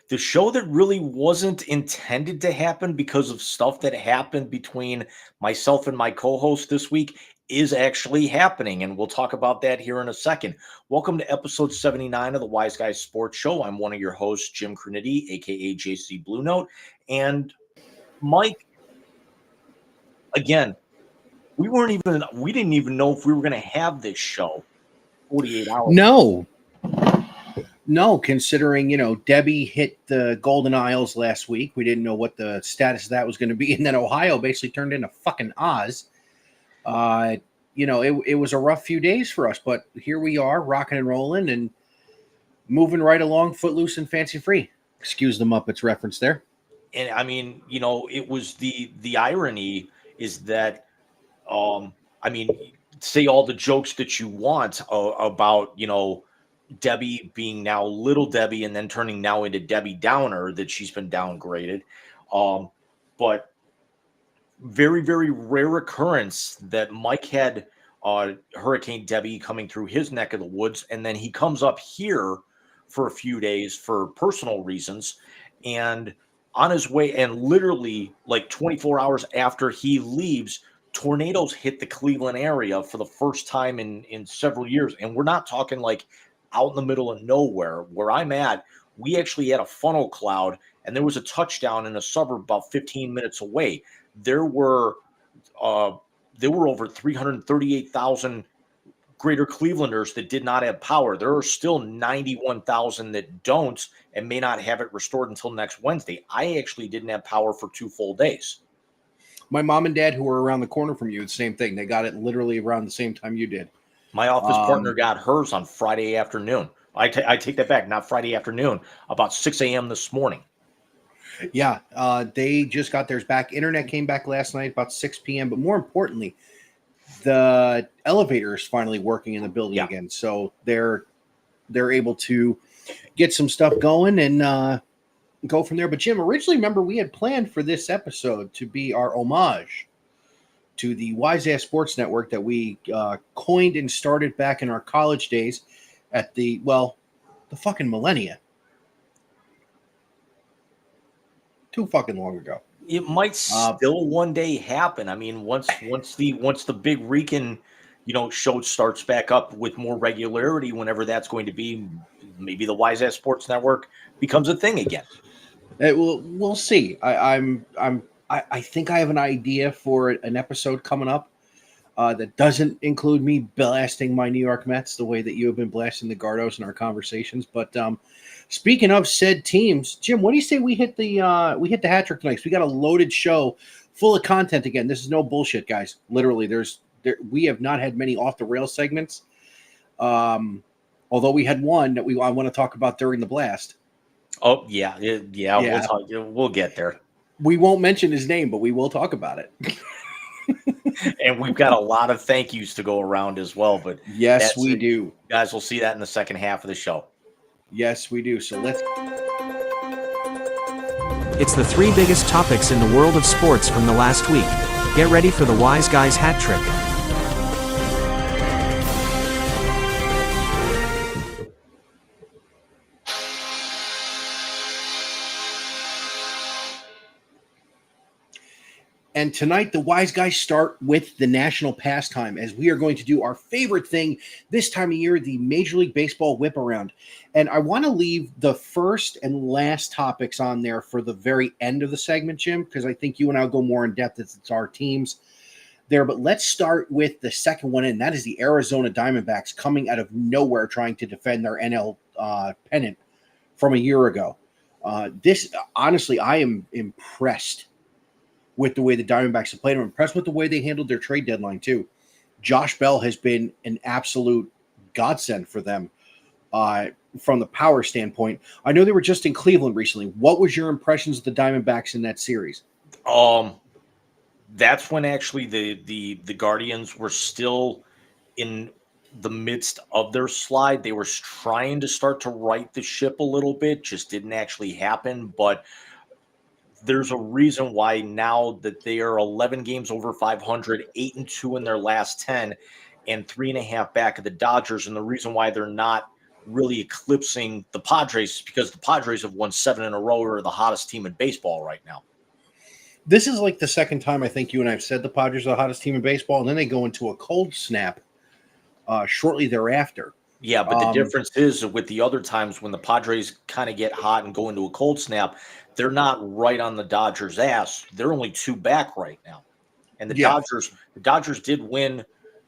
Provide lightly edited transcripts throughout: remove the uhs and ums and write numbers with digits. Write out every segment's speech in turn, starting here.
The show that really wasn't intended to happen because of stuff that happened between myself and my co-host this week is actually happening, and we'll talk about that here in a second. Welcome to episode 79 of the Wise Guys Sports Show. I'm one of your hosts, Jim Crinity, aka JC Blue Note, and Mike. Again, we didn't even know if we were going to have this show 48 hours. No, considering, Debbie hit the Golden Isles last week. We didn't know what the status of that was going to be. And then Ohio basically turned into fucking Oz. It was a rough few days for us, but here we are rocking and rolling and moving right along, footloose and fancy free. Excuse the Muppets reference there. And I mean, it was the irony is that, say all the jokes that you want about, Debbie being now Little Debbie and then turning now into Debbie Downer, that she's been downgraded. But very, very rare occurrence that Mike had Hurricane Debbie coming through his neck of the woods, and then he comes up here for a few days for personal reasons, and on his way, and literally like 24 hours after he leaves, tornadoes hit the Cleveland area for the first time in several years. And we're not talking like out in the middle of nowhere. Where I'm at, we actually had a funnel cloud, and there was a touchdown in a suburb about 15 minutes away. There were over 338,000 Greater Clevelanders that did not have power. There are still 91,000 that don't and may not have it restored until next Wednesday. I actually didn't have power for 2 full days. My mom and dad, who were around the corner from you, the same thing. They got it literally around the same time you did. My office partner got hers on Friday afternoon. I take that back, not Friday afternoon, about 6 a.m. this morning. Yeah, they just got theirs back. Internet came back last night about 6 p.m. But more importantly, the elevator is finally working in the building again. So they're able to get some stuff going and go from there. But Jim, originally, remember, we had planned for this episode to be our homage to the Wise Ass Sports Network that we coined and started back in our college days at the fucking millennia. Too fucking long ago. It might still one day happen. I mean, once the big Rican, show starts back up with more regularity, whenever that's going to be, maybe the Wise Ass Sports Network becomes a thing again. We'll see. I think I have an idea for an episode coming up that doesn't include me blasting my New York Mets the way that you have been blasting the Gardos in our conversations. But speaking of said teams, Jim, what do you say we hit the hat trick tonight? We got a loaded show full of content again. This is no bullshit, guys. Literally, we have not had many off the rails segments. Although we had one that I want to talk about during the blast. Oh yeah. We'll get there. We won't mention his name, but we will talk about it. And we've got a lot of thank yous to go around as well. But yes, we do. Guys, we'll see that in the second half of the show. Yes, we do. So let's. It's the 3 biggest topics in the world of sports from the last week. Get ready for the Wise Guys hat trick. And tonight, the Wise Guys start with the national pastime, as we are going to do our favorite thing this time of year, the Major League Baseball whip around. And I want to leave the first and last topics on there for the very end of the segment, Jim, because I think you and I will go more in depth as it's our teams there. But let's start with the second one, and that is the Arizona Diamondbacks coming out of nowhere trying to defend their NL pennant from a year ago. Honestly, I am impressed with the way the Diamondbacks have played. I'm impressed with the way they handled their trade deadline, too. Josh Bell has been an absolute godsend for them from the power standpoint. I know they were just in Cleveland recently. What was your impressions of the Diamondbacks in that series? That's when actually the Guardians were still in the midst of their slide. They were trying to start to right the ship a little bit, just didn't actually happen. But there's a reason why now that they are 11 games over 500, 8-2 in their last 10, and 3.5 back of the Dodgers. And the reason why they're not really eclipsing the Padres because the Padres have won 7 in a row or are the hottest team in baseball right now. This is like the second time I think you and I have said the Padres are the hottest team in baseball, and then they go into a cold snap shortly thereafter. Yeah, but the difference is with the other times when the Padres kind of get hot and go into a cold snap, they're not right on the Dodgers' ass. They're only 2 back right now. And the Dodgers did win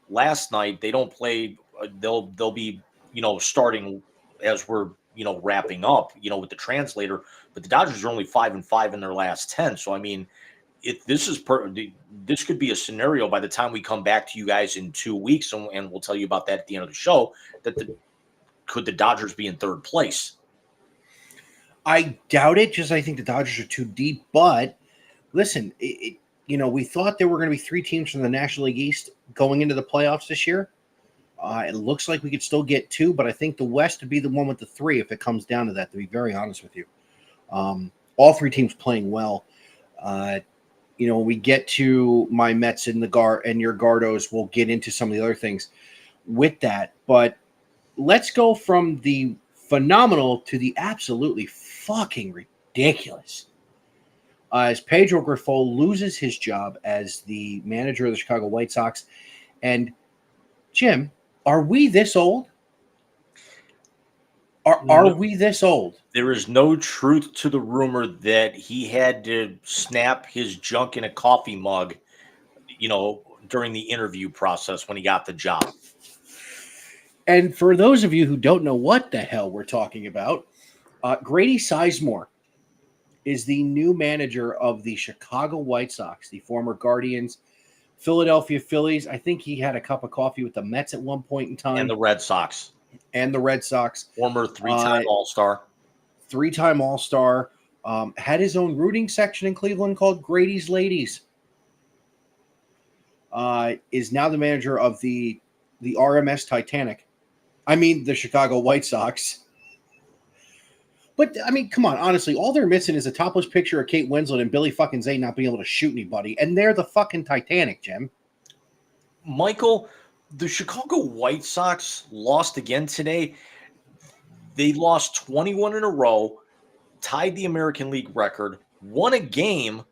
last night. They don't play. They'll be starting as we're wrapping up with the translator. But the Dodgers are only 5-5 in their last 10. So I mean, this could be a scenario by the time we come back to you guys in 2 weeks, and we'll tell you about that at the end of the show. Could the Dodgers be in 3rd place? I doubt it. Just I think the Dodgers are too deep. But listen, we thought there were going to be 3 teams from the National League East going into the playoffs this year. It looks like we could still get 2, but I think the West would be the one with the 3 if it comes down to that, to be very honest with you. All 3 teams playing well. When we get to my Mets and your Gardos, we'll get into some of the other things with that. But let's go from the phenomenal to the absolutely fucking ridiculous. As Pedro Grifol loses his job as the manager of the Chicago White Sox. And Jim, are we this old? Are we this old? There is no truth to the rumor that he had to snap his junk in a coffee mug, during the interview process when he got the job. And for those of you who don't know what the hell we're talking about, Grady Sizemore is the new manager of the Chicago White Sox, the former Guardians, Philadelphia Phillies. I think he had a cup of coffee with the Mets at one point in time. And the Red Sox. Former 3-time All-Star. 3-time All-Star. Had his own rooting section in Cleveland called Grady's Ladies. Is now the manager of the RMS Titanic. I mean, the Chicago White Sox. But, I mean, come on, honestly, all they're missing is a topless picture of Kate Winslet and Billy fucking Zane not being able to shoot anybody. And they're the fucking Titanic, Jim. Michael, the Chicago White Sox lost again today. They lost 21 in a row, tied the American League record, won a game,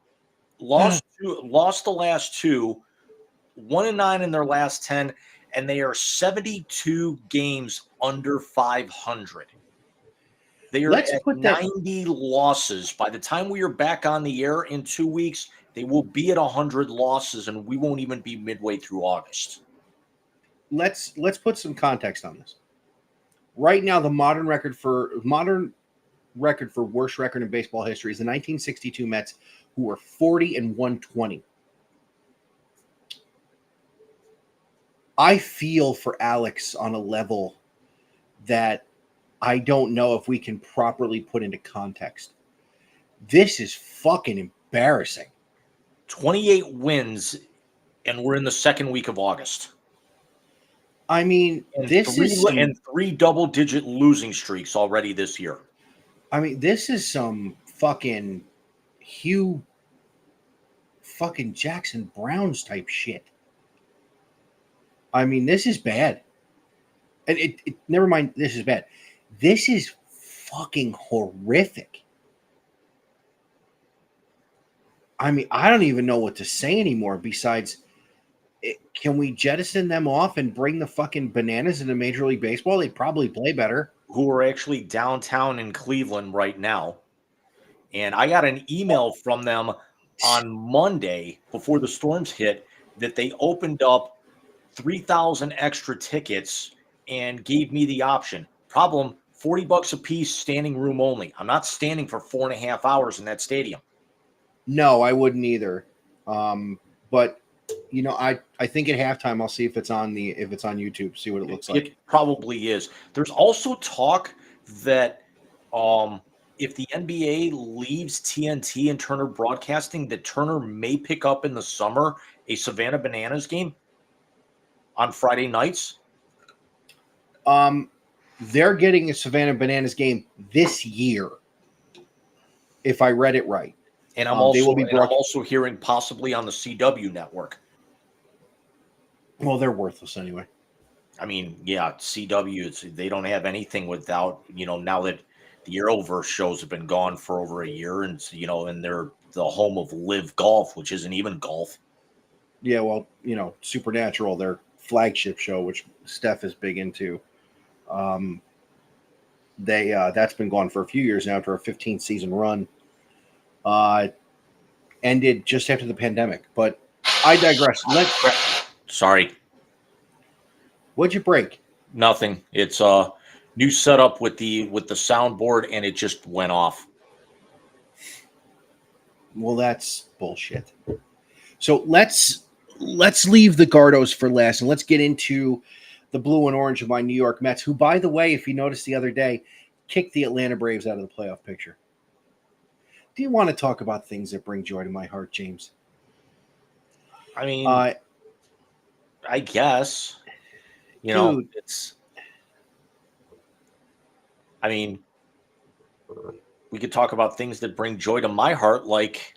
lost the last 2, 1-9 in their last 10, and they are 72 games under 500. They are at 90 losses. By the time we are back on the air in 2 weeks, they will be at 100 losses, and we won't even be midway through August. Let's put some context on this. Right now, the modern record for worst record in baseball history is the 1962 Mets, who were 40-120. I feel for Alex on a level that I don't know if we can properly put into context. This is fucking embarrassing. 28 wins, and we're in the 2nd week of August. I mean, and 3 double-digit losing streaks already this year. I mean, this is some fucking Hugh fucking Jackson Browns type shit. I mean, this is bad. And it never mind, this is bad. This is fucking horrific. I mean, I don't even know what to say anymore besides, can we jettison them off and bring the fucking bananas into Major League Baseball? They'd probably play better. Who are actually downtown in Cleveland right now. And I got an email from them on Monday before the storms hit that they opened up 3,000 extra tickets and gave me the option. Problem, $40 a piece, standing room only. I'm not standing for 4.5 hours in that stadium. No, I wouldn't either. But I think at halftime I'll see if it's on YouTube, see what it looks like. It probably is. There's also talk that if the NBA leaves TNT and Turner Broadcasting, that Turner may pick up in the summer a Savannah Bananas game on Friday nights. They're getting a Savannah Bananas game this year, if I read it right. And I'm also hearing possibly on the CW network. Well, they're worthless anyway. I mean, yeah, CW, they don't have anything without, now that the Arrowverse shows have been gone for over a year, and and they're the home of Live Golf, which isn't even golf. Yeah, well, Supernatural, their flagship show, which Steph is big into, that's been gone for a few years now after a 15-season run. Ended just after the pandemic, but I digress. Sorry, What'd you break? nothing. It's a new setup with the soundboard, and it just went off. Well, that's bullshit. So let's leave the Gardos for last, and let's get into the blue and orange of my New York Mets, who, by the way, if you noticed the other day, kicked the Atlanta Braves out of the playoff picture. Do you want to talk about things that bring joy to my heart, James? I mean, I guess, dude, it's. I mean, we could talk about things that bring joy to my heart, like.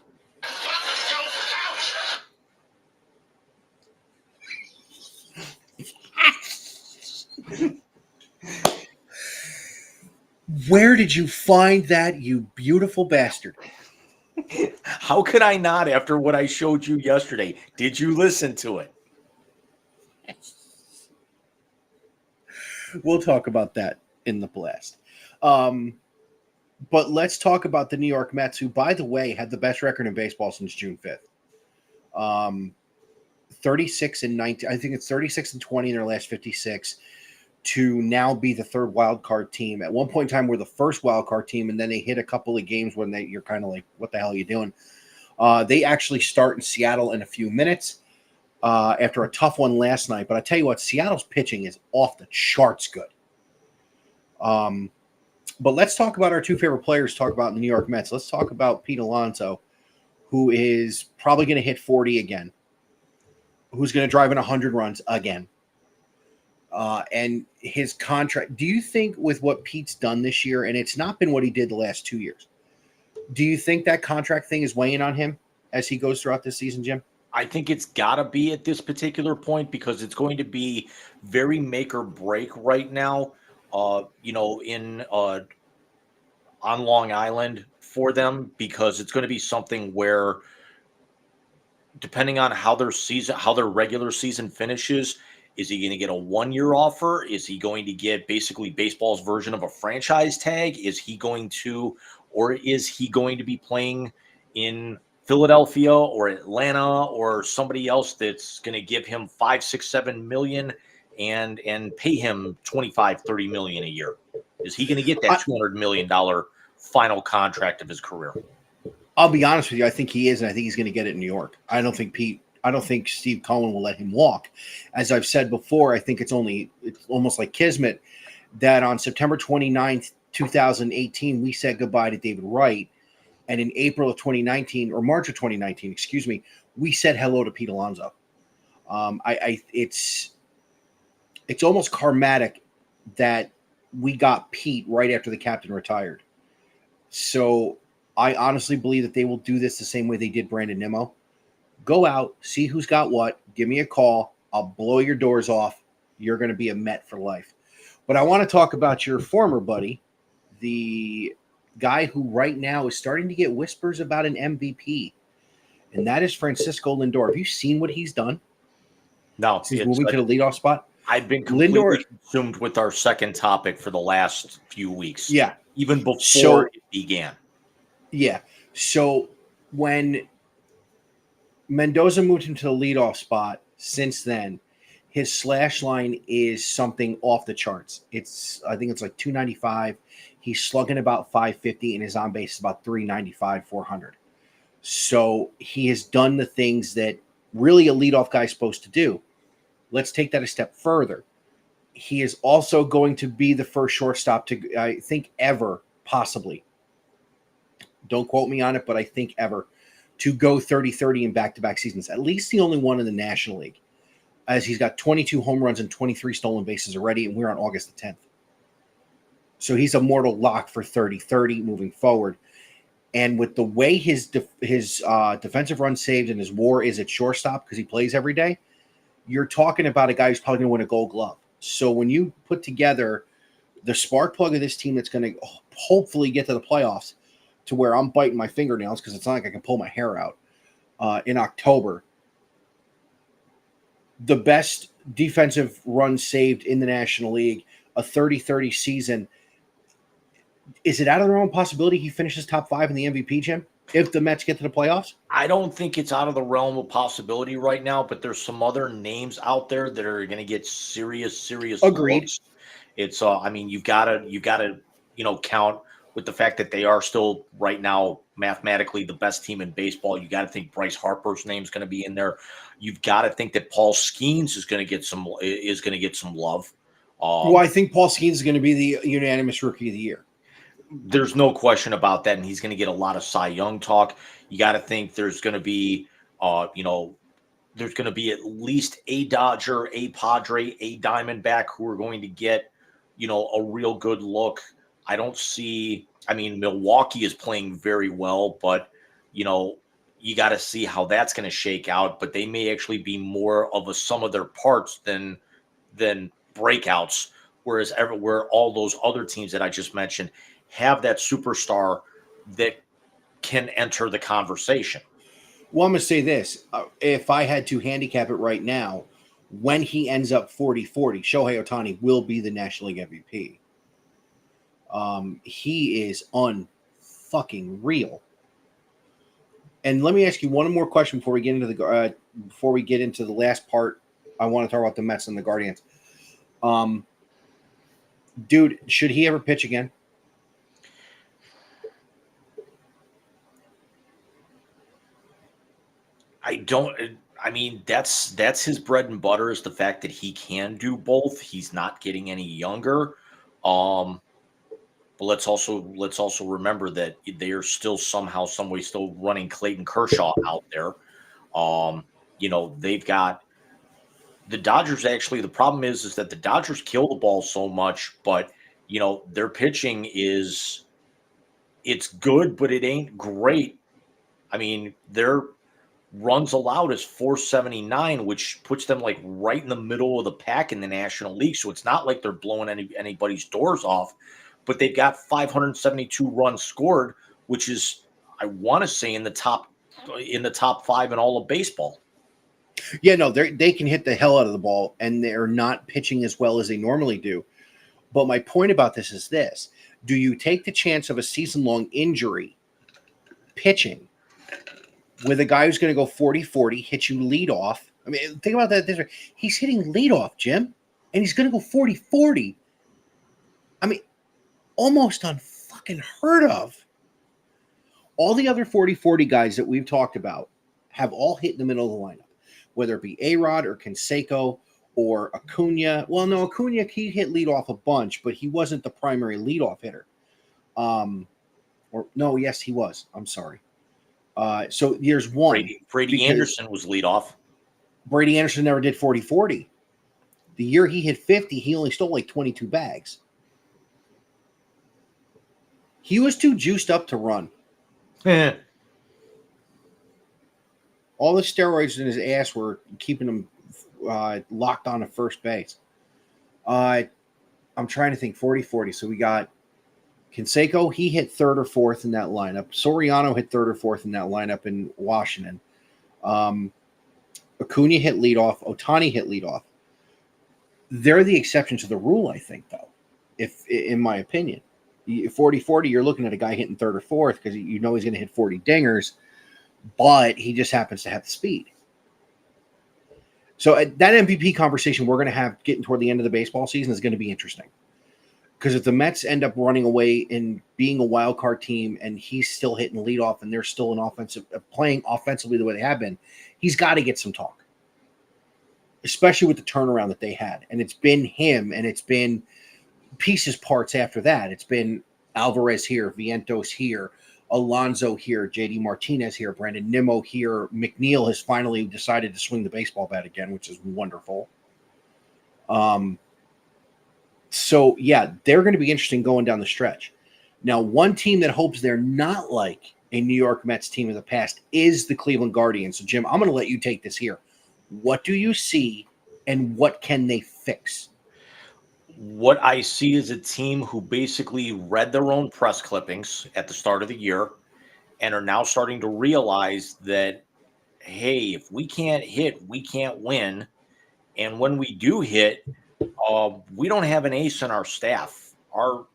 Where did you find that, you beautiful bastard? How could I not after what I showed you yesterday? Did you listen to it? We'll talk about that in the blast. But let's talk about the New York Mets, who, by the way, had the best record in baseball since June 5th. 36 and 19. I think it's 36 and 20 in their last 56 to now be the third wild card team. At one point in time, we're the first wild card team, and then they hit a couple of games when you're kind of like, what the hell are you doing? They actually start in Seattle in a few minutes after a tough one last night. But I tell you what, Seattle's pitching is off the charts good. But let's talk about our two favorite players to talk about in the New York Mets. Let's talk about Pete Alonso, who is probably going to hit 40 again, who's going to drive in 100 runs again. And his contract, do you think with what Pete's done this year, and it's not been what he did the last 2 years, do you think that contract thing is weighing on him as he goes throughout this season, Jim? I think it's got to be at this particular point because it's going to be very make or break right now, on Long Island for them, because it's going to be something where depending on how their regular season finishes, is he going to get a 1-year offer? Is he going to get basically baseball's version of a franchise tag? Or is he going to be playing in Philadelphia or Atlanta or somebody else that's going to give him $5, $6, $7 million and pay him $25-30 million a year? Is he going to get that $200 million final contract of his career? I'll be honest with you. I think he is, and I think he's going to get it in New York. I don't think Steve Cohen will let him walk. As I've said before, I think it's almost like kismet that on September 29th, 2018, we said goodbye to David Wright. And in April of 2019, or March of 2019, excuse me, we said hello to Pete Alonso. It's almost karmatic that we got Pete right after the captain retired. So I honestly believe that they will do this the same way they did Brandon Nimmo. Go out, see who's got what, give me a call. I'll blow your doors off. You're going to be a Met for life. But I want to talk about your former buddy, the guy who right now is starting to get whispers about an MVP, and that is Francisco Lindor. Have you seen what he's done? No. He's moving to the leadoff spot. I've been completely consumed with our second topic for the last few weeks. Yeah. Even before it began. Yeah. So when Mendoza moved into the leadoff spot, since then, his slash line is something off the charts. I think it's like 295. He's slugging about 550, and his on base is about 395, 400. So he has done the things that really a leadoff guy is supposed to do. Let's take that a step further. He is also going to be the first shortstop to, I think, ever, possibly. Don't quote me on it, but I think ever, to go 30-30 in back-to-back seasons. At least the only one in the National League, as he's got 22 home runs and 23 stolen bases already, and we're on August the 10th. So he's a mortal lock for 30-30 moving forward. And with the way his defensive run saved and his WAR is at shortstop because he plays every day, you're talking about a guy who's probably going to win a Gold Glove. So when you put together the spark plug of this team that's going to hopefully get to the playoffs, to where I'm biting my fingernails because it's not like I can pull my hair out in October, the best defensive run saved in the National League, a 30-30 season. Is it out of the realm of possibility he finishes top 5 in the MVP, Jim, if the Mets get to the playoffs? I don't think it's out of the realm of possibility right now, but there's some other names out there that are going to get serious Agreed. looks. It's I mean, you've got to count with the fact that they are still right now mathematically the best team in baseball. You got to think Bryce Harper's name's going to be in there. You've got to think that Paul Skeens is going to get some love. Well, I think Paul Skeens is going to be the unanimous Rookie of the Year. There's no question about that, and he's going to get a lot of Cy Young talk. You got to think there's going to be, there's going to be at least a Dodger, a Padre, a Diamondback who are going to get, a real good look. I don't see. I mean, Milwaukee is playing very well, but you got to see how that's going to shake out. But they may actually be more of a sum of their parts than breakouts. Whereas where all those other teams that I just mentioned have that superstar that can enter the conversation. Well, I'm going to say this. If I had to handicap it right now, when he ends up 40-40, Shohei Ohtani will be the National League MVP. He is unfucking real. And let me ask you one more question before we get into the last part. I want to talk about the Mets and the Guardians. Dude, should he ever pitch again? I mean, that's his bread and butter, is the fact that he can do both. He's not getting any younger. But let's also remember that they are still somehow, some way still running Clayton Kershaw out there. They've got the Dodgers. Actually, the problem is that the Dodgers kill the ball so much, but their pitching it's good, but it ain't great. I mean, their runs allowed is 479, which puts them like right in the middle of the pack in the National League. So it's not like they're blowing anybody's doors off, but they've got 572 runs scored, which is, I want to say, in the top 5 in all of baseball. Yeah, no, they can hit the hell out of the ball, and they're not pitching as well as they normally do. But my point about this is this: do you take the chance of a season-long injury pitching with a guy who's going to go 40-40, hit you lead off? I mean, think about that this way. He's hitting lead off, Jim, and he's going to go 40-40. I mean, almost unfucking heard of. All the other 40-40 guys that we've talked about have all hit in the middle of the lineup, whether it be A-Rod or Canseco or Acuna. Well, no, Acuna, he hit leadoff a bunch, but he wasn't the primary leadoff hitter. Yes, he was. I'm sorry. So here's one. Brady Anderson was leadoff. Brady Anderson never did 40-40. The year he hit 50, he only stole like 22 bags. He was too juiced up to run. All the steroids in his ass were keeping him locked on at first base. I'm trying to think 40-40. So we got Canseco, he hit third or fourth in that lineup. Soriano hit third or fourth in that lineup in Washington. Acuna hit leadoff. Ohtani hit leadoff. They're the exception to the rule, I think, though, if in my opinion. 40-40, you're looking at a guy hitting third or fourth because he's going to hit 40 dingers, but he just happens to have the speed. So that MVP conversation we're going to have getting toward the end of the baseball season is going to be interesting. Because if the Mets end up running away and being a wild card team and he's still hitting leadoff and they're still playing offensively the way they have been, he's got to get some talk. Especially with the turnaround that they had. And it's been him, and it's been pieces parts after that. It's been Alvarez here, Vientos here, Alonso here, JD Martinez here, Brandon Nimmo here. McNeil has finally decided to swing the baseball bat again, which is wonderful. So, yeah, they're going to be interesting going down the stretch. Now, one team that hopes they're not like a New York Mets team of the past is the Cleveland Guardians. So, Jim, I'm going to let you take this here. What do you see, and what can they fix? What I see is a team who basically read their own press clippings at the start of the year and are now starting to realize that, hey, if we can't hit, we can't win. And when we do hit, we don't have an ace in our staff. Our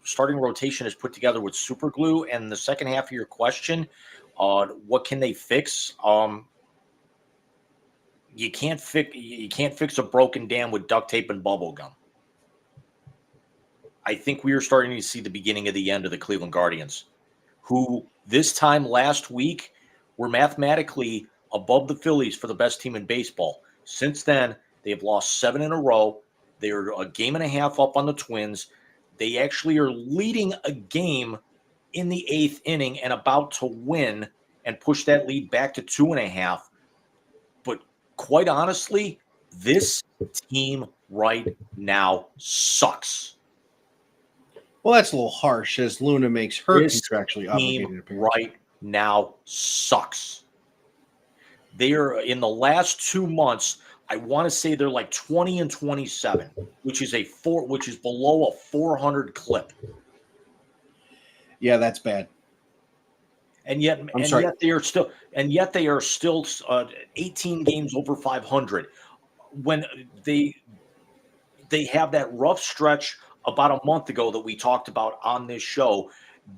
starting rotation is put together with super glue. And the second half of your question, what can they fix? You can't fix a broken dam with duct tape and bubble gum. I think we are starting to see the beginning of the end of the Cleveland Guardians, who this time last week were mathematically above the Phillies for the best team in baseball. Since then, they have lost 7 in a row. They are a game and a half up on the Twins. They actually are leading a game in the 8th inning and about to win and push that lead back to 2.5. But quite honestly, this team right now sucks. Well, that's a little harsh as Luna makes her This contractually team obligated appearance. right now sucks. They are in the last 2 months. I want to say they're like 20 and 27, which is below a 400 clip. Yeah, that's bad. And yet they are still 18 games over 500. When they have that rough stretch about a month ago that we talked about on this show,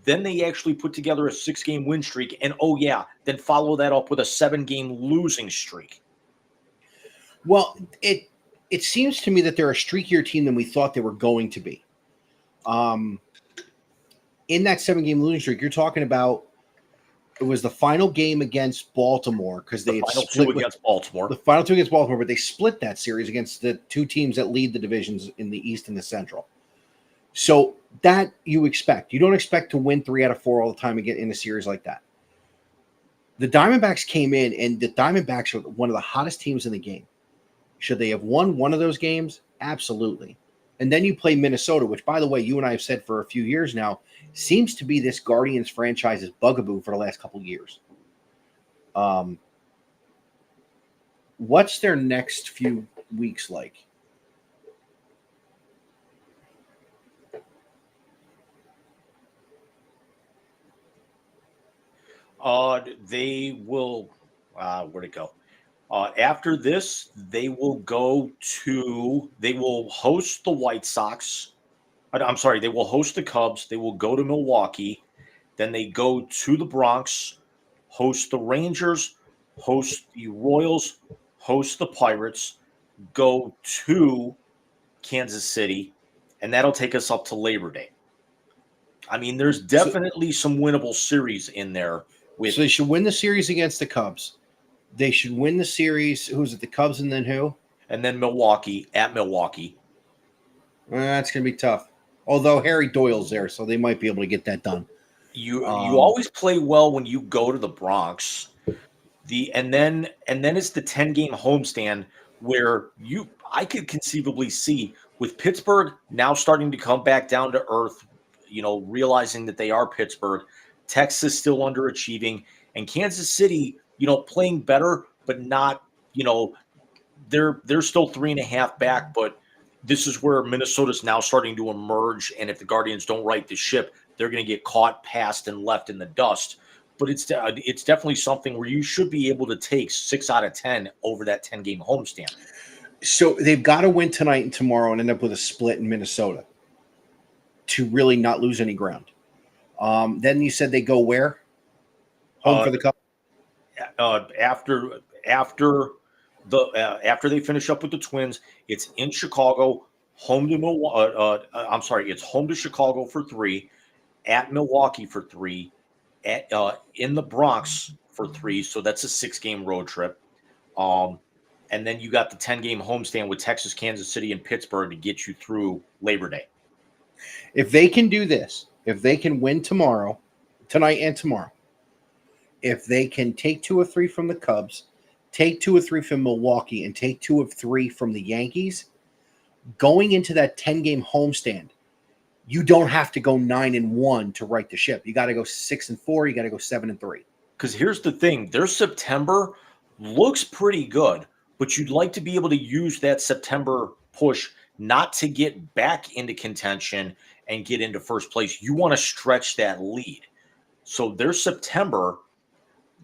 then they actually put together a 6-game win streak, and then follow that up with a 7-game losing streak. Well, it seems to me that they're a streakier team than we thought they were going to be. In that 7-game losing streak, you're talking about it was the final game against Baltimore because they had split against Baltimore. The final 2 against Baltimore, but they split that series against the 2 teams that lead the divisions in the East and the Central. So that you expect. You don't expect to win 3 out of 4 all the time again in a series like that. The Diamondbacks came in, and the Diamondbacks are one of the hottest teams in the game. Should they have won one of those games? Absolutely. And then you play Minnesota, which, by the way, you and I have said for a few years now, seems to be this Guardians franchise's bugaboo for the last couple of years. What's their next few weeks like? They will. Where'd it go? After this, they will host the White Sox. I'm sorry, they will host the Cubs. They will go to Milwaukee. Then they go to the Bronx, host the Rangers, host the Royals, host the Pirates, go to Kansas City, and that'll take us up to Labor Day. I mean, there's definitely some winnable series in there. So they should win the series against the Cubs. They should win the series. Who's it? The Cubs and then who? And then Milwaukee, at Milwaukee. That's going to be tough. Although Harry Doyle's there, so they might be able to get that done. You always play well when you go to the Bronx. And then it's the 10-game homestand where I could conceivably see with Pittsburgh now starting to come back down to earth, realizing that they are Pittsburgh, Texas still underachieving, and Kansas City, playing better, but not, they're still 3.5 back, but this is where Minnesota's now starting to emerge, and if the Guardians don't right the ship, they're going to get caught, passed, and left in the dust. But it's definitely something where you should be able to take 6 out of 10 over that 10-game homestand. So they've got to win tonight and tomorrow and end up with a split in Minnesota to really not lose any ground. Then you said they go where? Home for the Cup? After they finish up with the Twins, it's in Chicago, home to Milwaukee. It's home to Chicago for 3, at Milwaukee for 3, in the Bronx for 3. So that's a 6-game road trip. And then you got the 10-game homestand with Texas, Kansas City, and Pittsburgh to get you through Labor Day. If they can do this, if they can win tonight and tomorrow, if they can take 2 of 3 from the Cubs, take 2 of 3 from Milwaukee, and take 2 of 3 from the Yankees, going into that 10-game homestand, you don't have to go 9-1 to right the ship. You got to go 6-4. You got to go 7-3. Because here's the thing: their September looks pretty good, but you'd like to be able to use that September push not to get back into contention and get into first place. You want to stretch that lead. So their September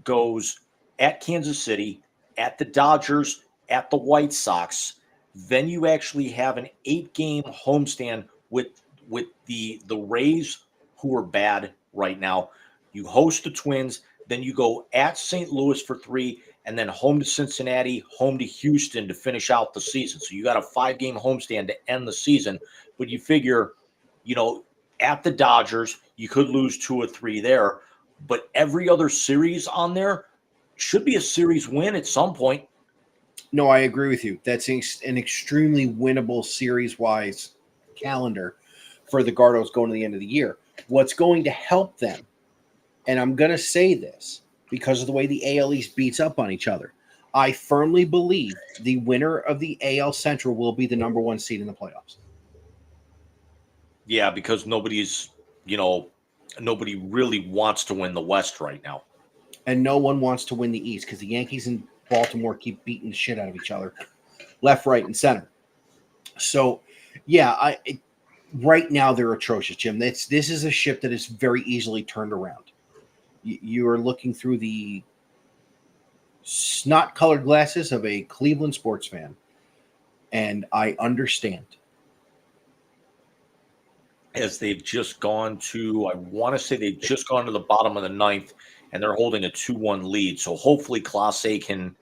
goes at Kansas City, at the Dodgers, at the White Sox. Then you actually have an 8-game homestand with the Rays, who are bad right now. You host the Twins, then you go at St. Louis for 3, and then home to Cincinnati, home to Houston to finish out the season. So you got a 5-game homestand to end the season. But you figure, at the Dodgers, you could lose 2 or 3 there. But every other series on there should be a series win at some point. No, I agree with you. That's an extremely winnable series-wise calendar for the Gardos going to the end of the year. What's going to help them, and I'm going to say this because of the way the AL East beats up on each other, I firmly believe the winner of the AL Central will be the number 1 seed in the playoffs. Yeah, because nobody really wants to win the West right now. And no one wants to win the East because the Yankees and Baltimore keep beating the shit out of each other, left, right, and center. So, yeah, right now they're atrocious, Jim. This is a ship that is very easily turned around. You are looking through the snot-colored glasses of a Cleveland sports fan, and I understand. As they've just gone to, I want to say they've just gone to the bottom of the 9th, and they're holding a 2-1 lead. So hopefully Class A can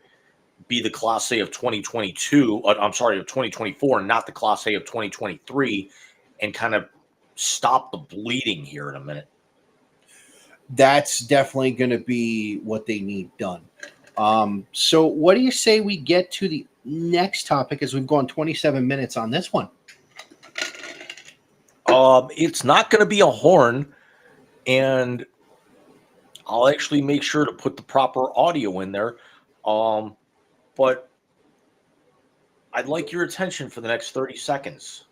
be the Class A of 2022. Of 2024, and not the Class A of 2023, and kind of stop the bleeding here in a minute. That's definitely going to be what they need done. So what do you say we get to the next topic, as we've gone 27 minutes on this one? It's not going to be a horn, and I'll actually make sure to put the proper audio in there. But I'd like your attention for the next 30 seconds.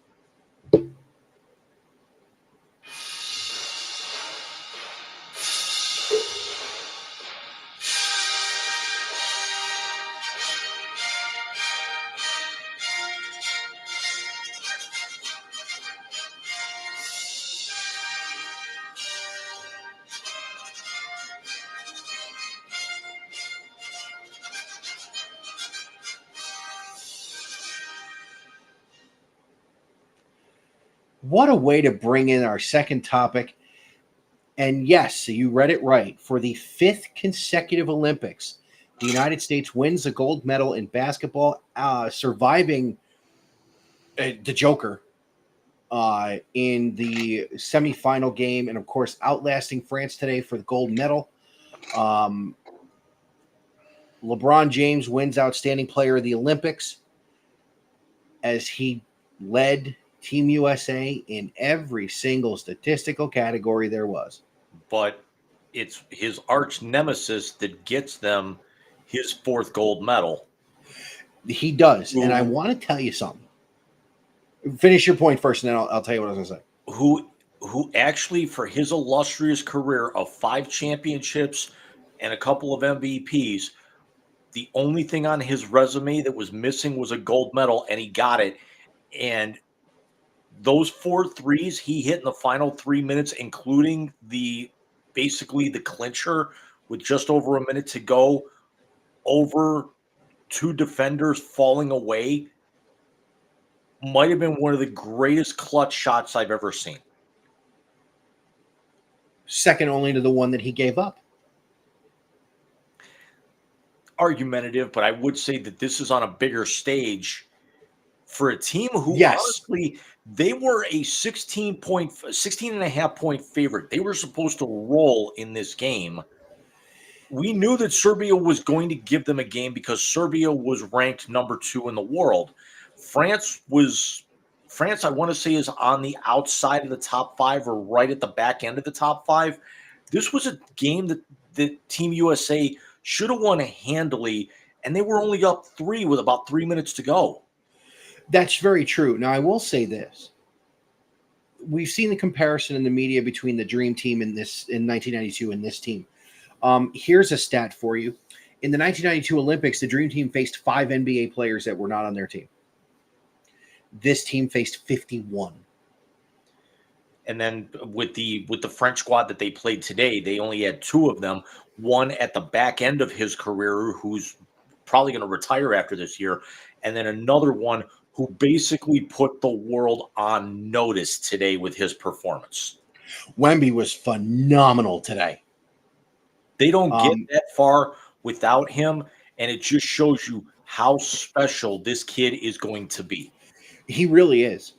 What a way to bring in our second topic. And yes, you read it right. For the 5th consecutive Olympics, the United States wins the gold medal in basketball, surviving the Joker in the semifinal game, and of course, outlasting France today for the gold medal. LeBron James wins Outstanding Player of the Olympics as he led Team USA in every single statistical category there was. But it's his arch nemesis that gets them his 4th gold medal. He does. Ooh. And I want to tell you something. Finish your point first, and then I'll tell you what I was going to say. Who actually, for his illustrious career of 5 championships and a couple of MVPs, the only thing on his resume that was missing was a gold medal, and he got it. And those 4 threes he hit in the final 3 minutes, including basically the clincher with just over a minute to go, over 2 defenders falling away, might have been one of the greatest clutch shots I've ever seen. Second only to the one that he gave up. Argumentative, but I would say that this is on a bigger stage for a team who honestly, they were a 16.5 point favorite. They were supposed to roll in this game. We knew that Serbia was going to give them a game because Serbia was ranked number 2 in the world. France, I want to say, is on the outside of the top 5 or right at the back end of the top 5. This was a game that Team USA should have won handily, and they were only up 3 with about 3 minutes to go. That's very true. Now, I will say this. We've seen the comparison in the media between the Dream Team in 1992 and this team. Here's a stat for you. In the 1992 Olympics, the Dream Team faced 5 NBA players that were not on their team. this team faced 51. And then with the French squad that they played today, they only had 2 of them. One at the back end of his career, who's probably going to retire after this year, and then another one who basically put the world on notice today with his performance. Wemby was phenomenal today. They don't get that far without him, and it just shows you how special this kid is going to be. He really is.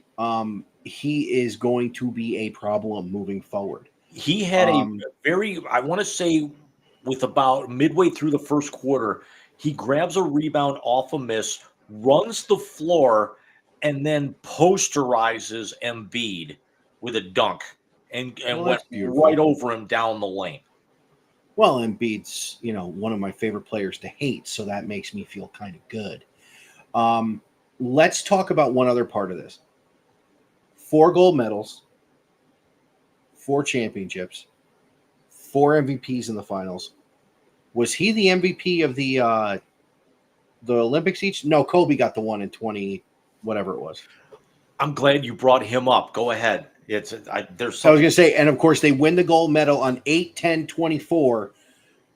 He is going to be a problem moving forward. He had a very, I want to say, with about midway through the first quarter, he grabs a rebound off a miss, runs the floor, and then posterizes Embiid with a dunk and went right over him down the lane. Well, Embiid's, one of my favorite players to hate, so that makes me feel kind of good. Let's talk about one other part of this. 4 gold medals, 4 championships, 4 MVPs in the finals. Was he the MVP of the Olympics each? No, Kobe got the one in 20, whatever it was. I'm glad you brought him up. Go ahead. I was going to say, and of course, they win the gold medal on 8-10-24.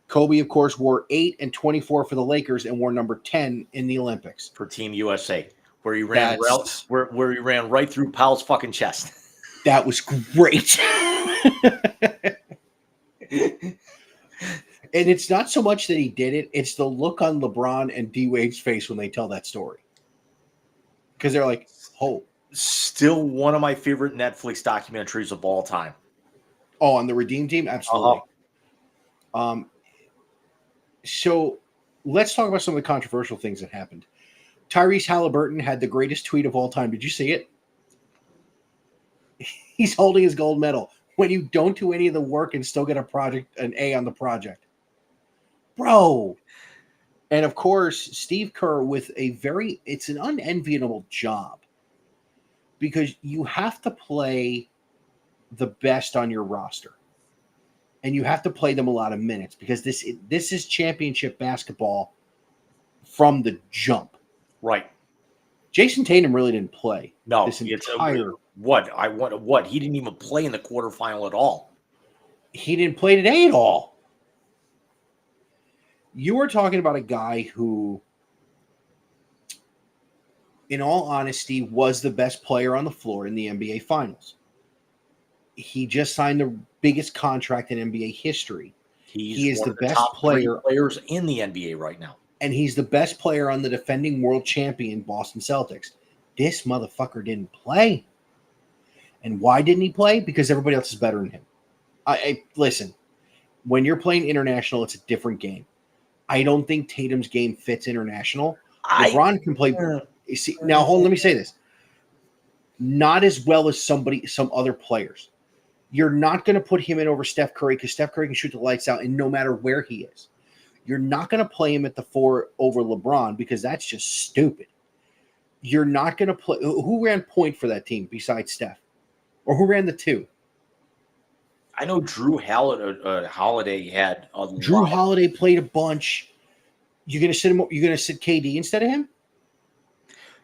Kobe, of course, wore 8 and 24 for the Lakers and wore number 10 in the Olympics for Team USA, where he ran where he ran right through Powell's fucking chest. That was great. And it's not so much that he did it; it's the look on LeBron and D Wade's face when they tell that story, because they're like, "Oh." Still one of my favorite Netflix documentaries of all time. Oh, on the Redeem Team? Absolutely. So let's talk about some of the controversial things that happened. Tyrese Halliburton had the greatest tweet of all time. Did you see it? He's holding his gold medal when you don't do any of the work and still get an A on the project. Bro. And of course, Steve Kerr with it's an unenviable job. Because you have to play the best on your roster. And you have to play them a lot of minutes because this is championship basketball from the jump. Right. Jason Tatum really didn't play. No. This entire what? He didn't even play in the quarterfinal at all. He didn't play today at all. You were talking about a guy who, in all honesty, was the best player on the floor in the NBA Finals. He just signed the biggest contract in NBA history. He is the best top players in the NBA right now. And he's the best player on the defending world champion Boston Celtics. This motherfucker didn't play. And why didn't he play? Because everybody else is better than him. Listen, when you're playing international, it's a different game. I don't think Tatum's game fits international. LeBron can play. See, now, hold on, let me say this. Not as well as some other players. You're not going to put him in over Steph Curry because Steph Curry can shoot the lights out, and no matter where he is. You're not going to play him at the 4 over LeBron because that's just stupid. You're not going to play. Who ran point for that team besides Steph? Or who ran the 2? I know Drew Holiday had a lot. Drew Holiday played a bunch. You're going to sit him. You're going to sit KD instead of him?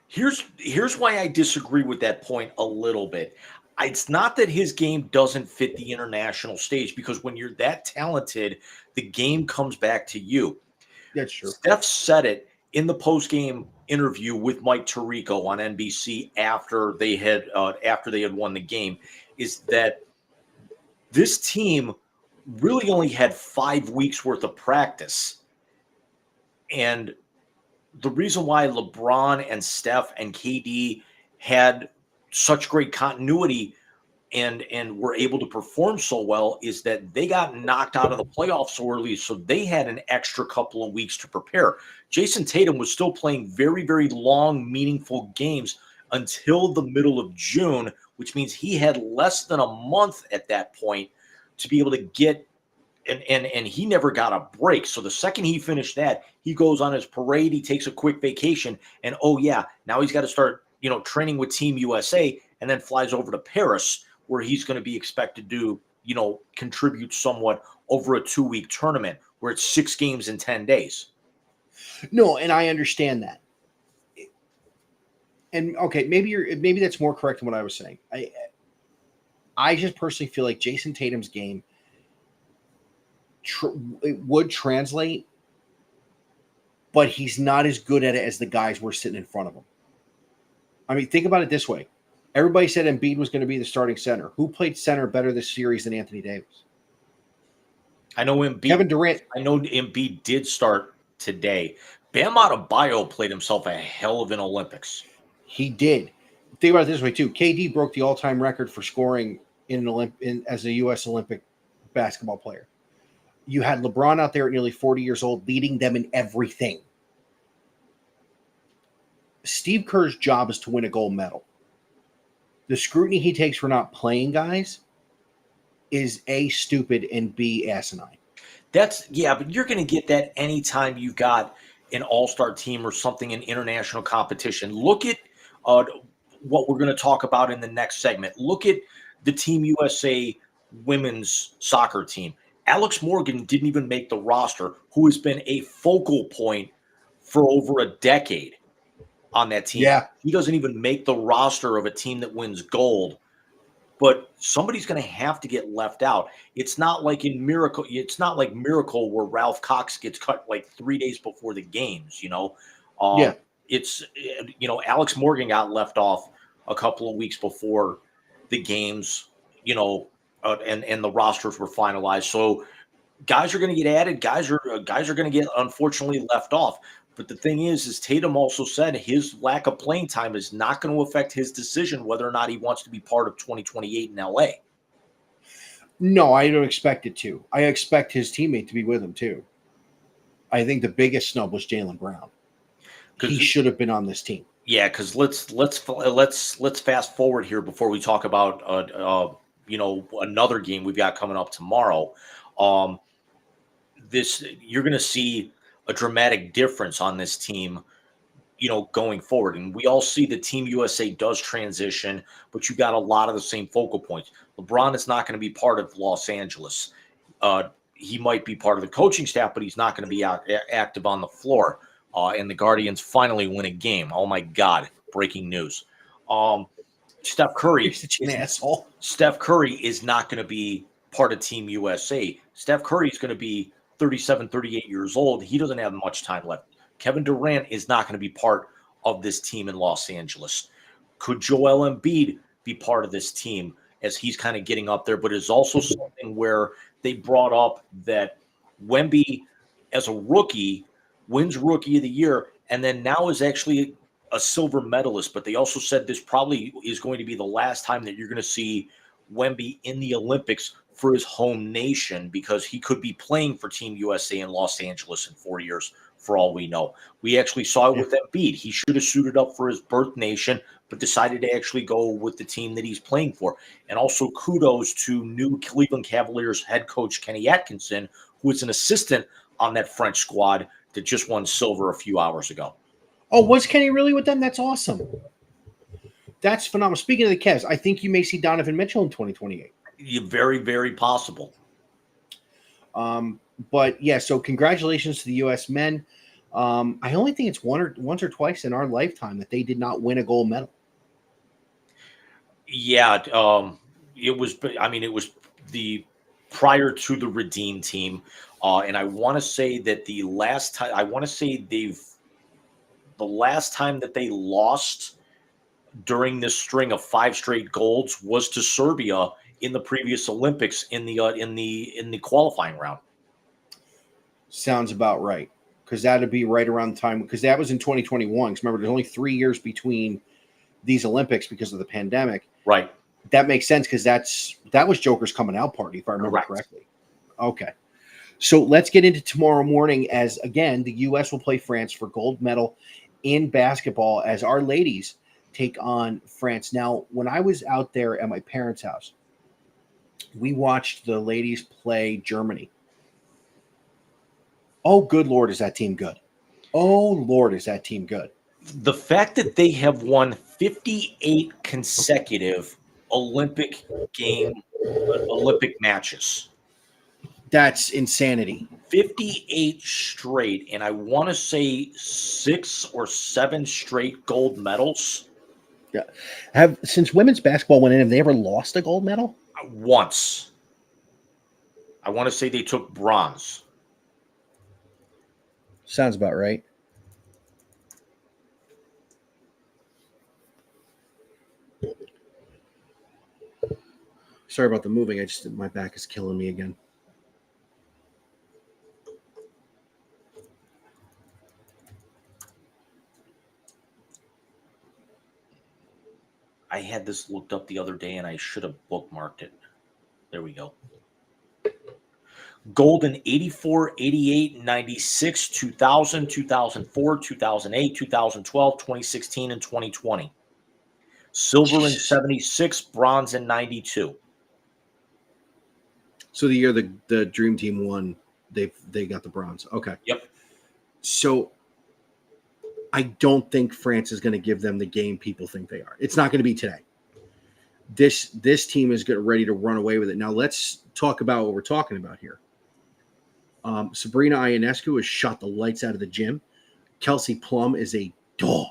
Here's why I disagree with that point a little bit. It's not that his game doesn't fit the international stage, because when you're that talented, the game comes back to you. That's true. Steph said it in the post-game interview with Mike Tirico on NBC after they had won the game, is that this team really only had 5 weeks worth of practice. And the reason why LeBron and Steph and KD had such great continuity and were able to perform so well is that they got knocked out of the playoffs so early, so they had an extra couple of weeks to prepare. Jason Tatum was still playing very, very long, meaningful games until the middle of June, which means he had less than a month at that point to be able to get and he never got a break. So the second he finished that, he goes on his parade, he takes a quick vacation, and now he's got to start, training with Team USA, and then flies over to Paris, where he's going to be expected to, contribute somewhat over a 2-week tournament where it's 6 games in 10 days. No, and I understand that. and okay, maybe that's more correct than what I was saying. I just personally feel like Jason Tatum's game it would translate, but he's not as good at it as the guys were sitting in front of him. I mean, think about it this way. Everybody said Embiid was going to be the starting center. Who played center better this series than Anthony Davis? I know Embiid. Kevin Durant. I know Embiid did start today. Bam Adebayo played himself a hell of an Olympics. He did. Think about it this way, too. KD broke the all-time record for scoring as a U.S. Olympic basketball player. You had LeBron out there at nearly 40 years old, leading them in everything. Steve Kerr's job is to win a gold medal. The scrutiny he takes for not playing guys is A, stupid, and B, asinine. But you're going to get that anytime you've got an all-star team or something in international competition. Look at what we're going to talk about in the next segment. Look at the Team USA women's soccer team. Alex Morgan didn't even make the roster, who has been a focal point for over a decade on that team. Yeah. He doesn't even make the roster of a team that wins gold. But somebody's going to have to get left out. It's not like Miracle where Ralph Cox gets cut like 3 days before the games, It's, Alex Morgan got left off a couple of weeks before the games, and the rosters were finalized. So guys are going to get added. Guys are going to get, unfortunately, left off. But the thing is Tatum also said his lack of playing time is not going to affect his decision whether or not he wants to be part of 2028 in LA. No, I don't expect it to. I expect his teammate to be with him too. I think the biggest snub was Jaylen Brown. He should have been on this team. Yeah, because let's fast forward here before we talk about another game we've got coming up tomorrow. You're going to see a dramatic difference on this team, going forward. And we all see the Team USA does transition, but you got a lot of the same focal points. LeBron is not going to be part of Los Angeles. He might be part of the coaching staff, but he's not going to be active on the floor. And the Guardians finally win a game. Oh my God. Breaking news. Steph Curry. You're such an asshole. Steph Curry is not going to be part of Team USA. Steph Curry is going to be 37, 38 years old. He doesn't have much time left. Kevin Durant is not going to be part of this team in Los Angeles. Could Joel Embiid be part of this team as he's kind of getting up there? But it's also something where they brought up that Wemby, as a rookie, wins Rookie of the Year, and then now is actually a silver medalist. But they also said this probably is going to be the last time that you're going to see Wemby in the Olympics for his home nation, because he could be playing for Team USA in Los Angeles in 4 years, for all we know. We actually saw it with Embiid. He should have suited up for his birth nation, but decided to actually go with the team that he's playing for. And also kudos to new Cleveland Cavaliers head coach Kenny Atkinson, who is an assistant on that French squad that just won silver a few hours ago. Oh, was Kenny really with them? That's awesome. That's phenomenal. Speaking of the Cavs, I think you may see Donovan Mitchell in 2028. Very, very possible. But yeah, so congratulations to the U.S. men. I only think it's once or twice in our lifetime that they did not win a gold medal. Yeah, it was the prior to the Redeem team, and I want to say that the last time that they lost during this string of 5 straight golds was to Serbia in the previous Olympics in the qualifying round. Sounds about right, because that'd be right around the time, because that was in 2021. Because remember, there's only 3 years between these Olympics because of the pandemic. Right. That makes sense, because that was Joker's coming out party, if I remember correctly. Okay. So let's get into tomorrow morning, as again the U.S. will play France for gold medal in basketball, as our ladies take on France. Now, when I was out there at my parents' house, we watched the ladies play Germany. Oh, good Lord, is that team good? Oh, Lord, is that team good? The fact that they have won 58 consecutive Olympic matches. That's insanity. 58 straight, and I want to say 6 or 7 straight gold medals. Since women's basketball went in, have they ever lost a gold medal? Once. I want to say they took bronze. Sounds about right. Sorry about the moving. My back is killing me again. I had this looked up the other day and I should have bookmarked it. There we go. Gold in 84, 88, 96, 2000, 2004, 2008, 2012, 2016, and 2020. Silver in 76, bronze in 92. So the year the Dream Team won, they got the bronze. Okay. Yep. So I don't think France is going to give them the game people think they are. It's not going to be today. This team is ready to run away with it. Now let's talk about what we're talking about here. Sabrina Ionescu has shot the lights out of the gym. Kelsey Plum is a dog.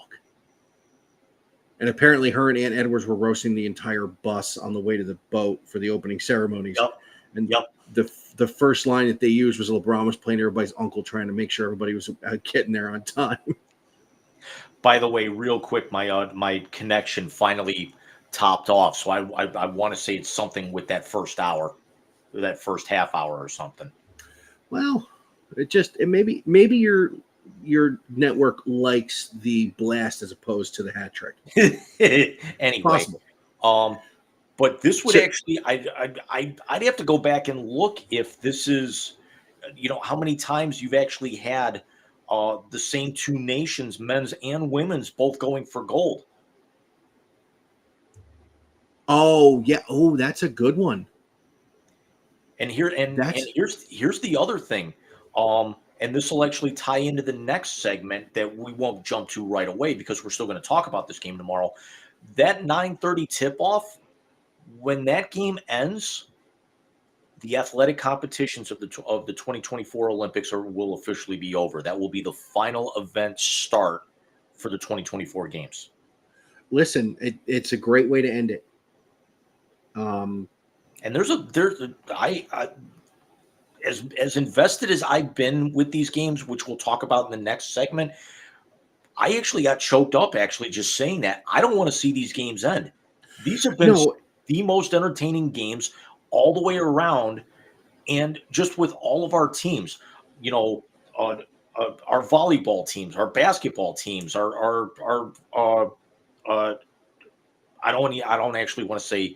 And apparently her and Aunt Edwards were roasting the entire bus on the way to the boat for the opening ceremonies. Yep. And the first line that they used was LeBron was playing everybody's uncle, trying to make sure everybody was getting there on time. By the way, real quick, my connection finally topped off. So I want to say it's something with that first hour, or that first half hour or something. Well, maybe your network likes the blast as opposed to the hat trick. Anyway, possible. But this would actually, I'd have to go back and look if this is, how many times you've actually had the same two nations, men's and women's, both going for gold. Oh yeah. Oh, that's a good one. And here's the other thing. And this will actually tie into the next segment that we won't jump to right away because we're still going to talk about this game tomorrow. That 9:30 tip-off, when that game ends, the athletic competitions of the 2024 Olympics will officially be over. That will be the final event start for the 2024 games. Listen, it's a great way to end it. And as invested as I've been with these games, which we'll talk about in the next segment, I actually got choked up just saying that. I don't want to see these games end. These have been the most entertaining games all the way around, and just with all of our teams, our volleyball teams, our basketball teams, our I don't actually want to say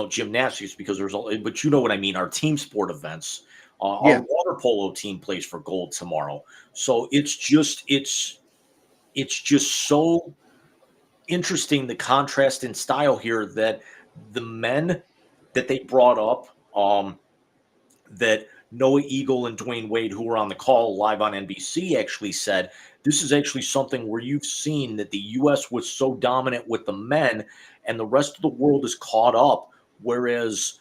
gymnastics because but you know what I mean. Our team sport events. Our water polo team plays for gold tomorrow. So it's just so interesting, the contrast in style here, that the men that they brought up, that Noah Eagle and Dwayne Wade, who were on the call live on NBC, actually said, this is actually something where you've seen that the U.S. was so dominant with the men and the rest of the world is caught up, whereas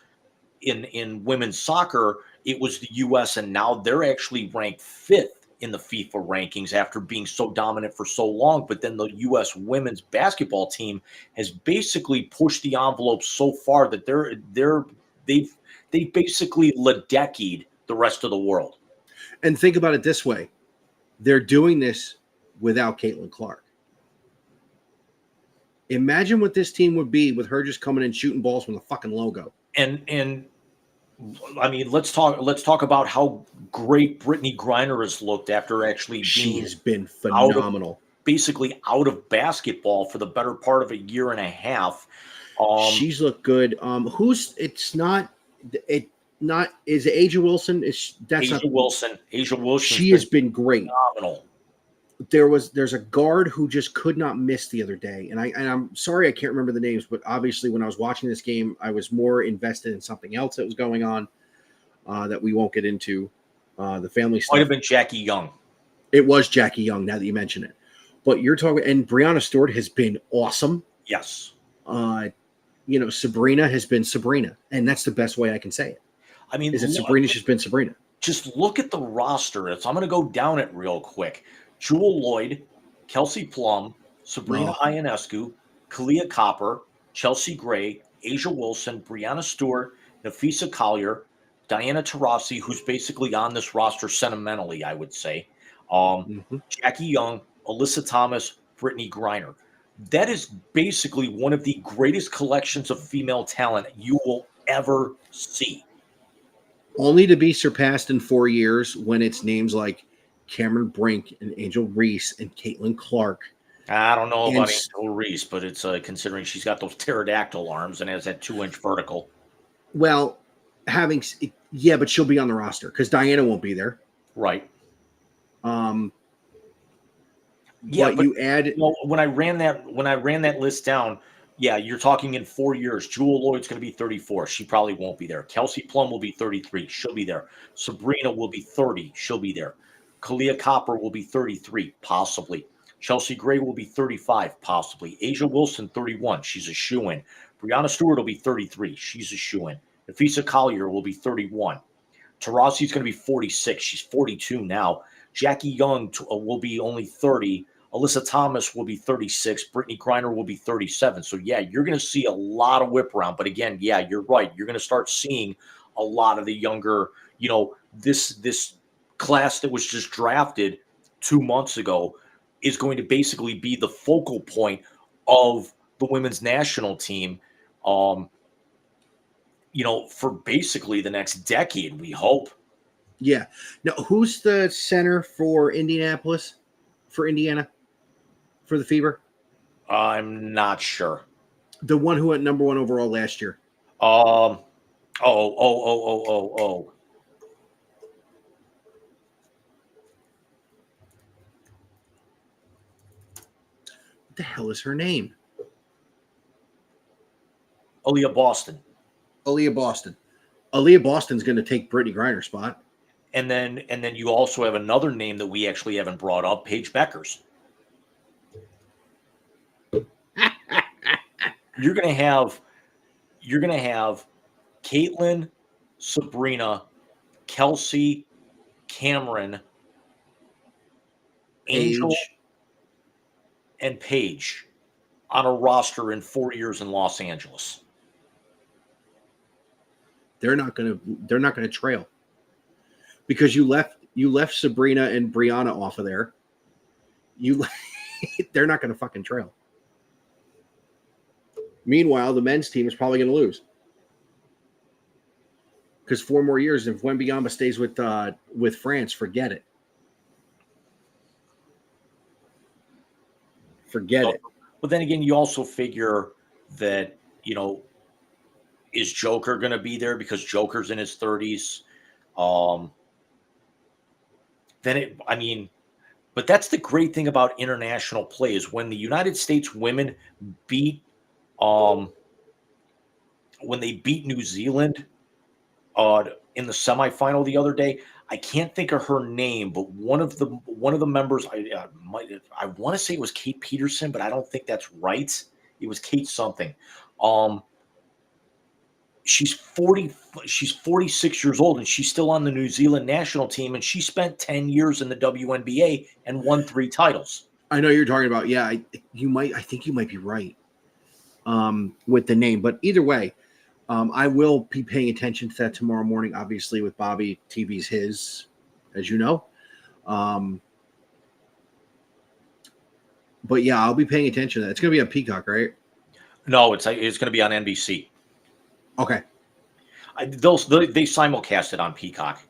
in women's soccer, it was the U.S. and now they're actually ranked 5th in the FIFA rankings after being so dominant for so long. But then the U.S. women's basketball team has basically pushed the envelope so far that they've basically Ledecky the rest of the world. And think about it this way. They're doing this without Caitlin Clark. Imagine what this team would be with her just coming and shooting balls from the fucking logo. And I mean, let's talk about how great Brittany Griner has looked after actually she has been phenomenal. Basically out of basketball for the better part of a year and a half. She's looked good. Is it Asia Wilson? Asia Wilson. She has been great. Phenomenal. There's a guard who just could not miss the other day, and I'm sorry I can't remember the names, but obviously when I was watching this game, I was more invested in something else that was going on that we won't get into. The family stuff. Might have been Jackie Young. It was Jackie Young. Now that you mention it, but you're talking, and Brianna Stewart has been awesome. Yes. Sabrina has been Sabrina, and that's the best way I can say it. I mean, Sabrina's just been Sabrina. Just look at the roster. I'm going to go down it real quick. Jewel Lloyd, Kelsey Plum, Sabrina Ionescu, Kalia Copper, Chelsea Gray, Asia Wilson, Brianna Stewart, Nafisa Collier, Diana Taurasi, who's basically on this roster sentimentally, I would say, Mhm. Jackie Young, Alyssa Thomas, Brittany Griner. That is basically one of the greatest collections of female talent you will ever see. Only to be surpassed in 4 years when it's names like Cameron Brink and Angel Reese and Caitlin Clark. I don't know And about Angel Reese, but it's considering she's got those pterodactyl arms and has that 2-inch vertical. well, yeah, but she'll be on the roster because Diana won't be there. Right. Um, Yeah, but but you add when I ran that list down, yeah, you're talking in 4 years. Jewel Lloyd's going to be 34. She probably won't be there. Kelsey Plum will be 33. She'll be there. Sabrina will be 30. She'll be there. Kalia Copper will be 33, possibly. Chelsea Gray will be 35, possibly. Asia Wilson, 31. She's a shoo-in. Brianna Stewart will be 33. She's a shoo-in. Nafisa Collier will be 31. Taurasi's going to be 46. She's 42 now. Jackie Young will be only 30. Alyssa Thomas will be 36. Brittany Griner will be 37. So, yeah, you're going to see a lot of whip around. But again, yeah, you're right. You're going to start seeing a lot of the younger, this class that was just drafted 2 months ago is going to basically be the focal point of the women's national team, for basically the next decade, we hope. yeah. Now, who's the center for Indianapolis, for Indiana, for the Fever? I'm not sure. The one who went number 1 overall last year. Oh. What the hell is her name? Aaliyah Boston. Aaliyah Boston. Aaliyah Boston's going to take Brittany Griner's spot. And then you also have another name that we actually haven't brought up, Paige Beckers. You're gonna have Caitlin, Sabrina, Kelsey, Cameron, Angel, Paige. and Paige on a roster in 4 years in Los Angeles. They're not going to trail because you left Sabrina and Brianna off of there. They're not going to fucking trail. Meanwhile, the men's team is probably going to lose because 4 more years. If Wembanyama stays with France, forget it. Forget it. But then again, you also figure that, is Joker going to be there because Joker's in his 30s? But that's the great thing about international play is when the United States women beat New Zealand in the semifinal the other day. I can't think of her name, but one of the members, I want to say it was Kate Peterson, but I don't think that's right. It was Kate something. She's 46 years old and she's still on the New Zealand national team, and she spent 10 years in the WNBA and won 3 titles. I know you're talking about. Yeah, I think you might be right with the name, but either way, I will be paying attention to that tomorrow morning. Obviously, with Bobby, TV's his, as you know. But yeah, I'll be paying attention to that. It's going to be on Peacock, right? No, it's going to be on NBC. Okay. They simulcast it on Peacock.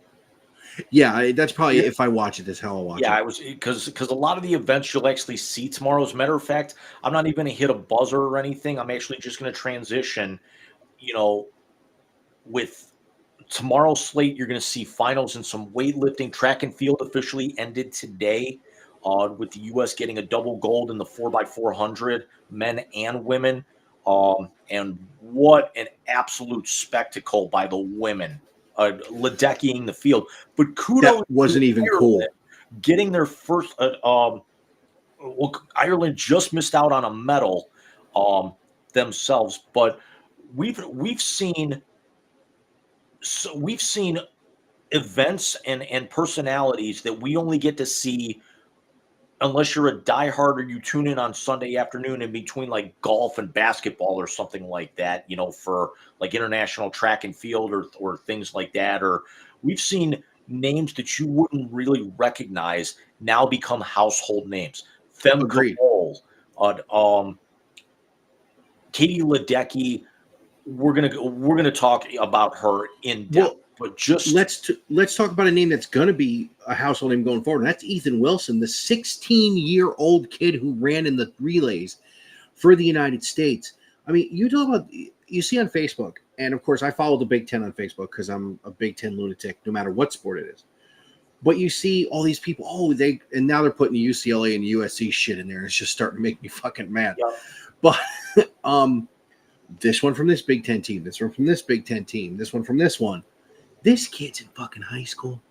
Yeah, that's probably if I watch it, this hell I'll watch it. Yeah, I was because a lot of the events you'll actually see tomorrow. As a matter of fact, I'm not even going to hit a buzzer or anything. I'm actually just going to transition. With tomorrow's slate, you're going to see finals and some weightlifting. Track and field officially ended today, with the U.S. getting a double gold in the 4x400, men and women. And what an absolute spectacle by the women, Ledeckying the field. But kudos, that wasn't even cool. Getting their first. Ireland just missed out on a medal themselves, but we've seen events and personalities that we only get to see unless you're a diehard or you tune in on Sunday afternoon in between like golf and basketball or something like that, you know, for like international track and field or things like that. Or we've seen names that you wouldn't really recognize now become household names. Femke Agreed. Bol, Katie Ledecky. We're gonna talk about her in depth, Well, but just let's talk about a name that's going to be a household name going forward. And that's Ethan Wilson, the 16-year-old kid who ran in the relays for the United States. I mean, you see on Facebook, and of course, I follow the Big Ten on Facebook because I'm a Big Ten lunatic, no matter what sport it is. But you see all these people, and now they're putting UCLA and USC shit in there, and it's just starting to make me fucking mad. yeah. But this one from this Big Ten team, this one from this Big Ten team, this one from this one. This kid's in fucking high school.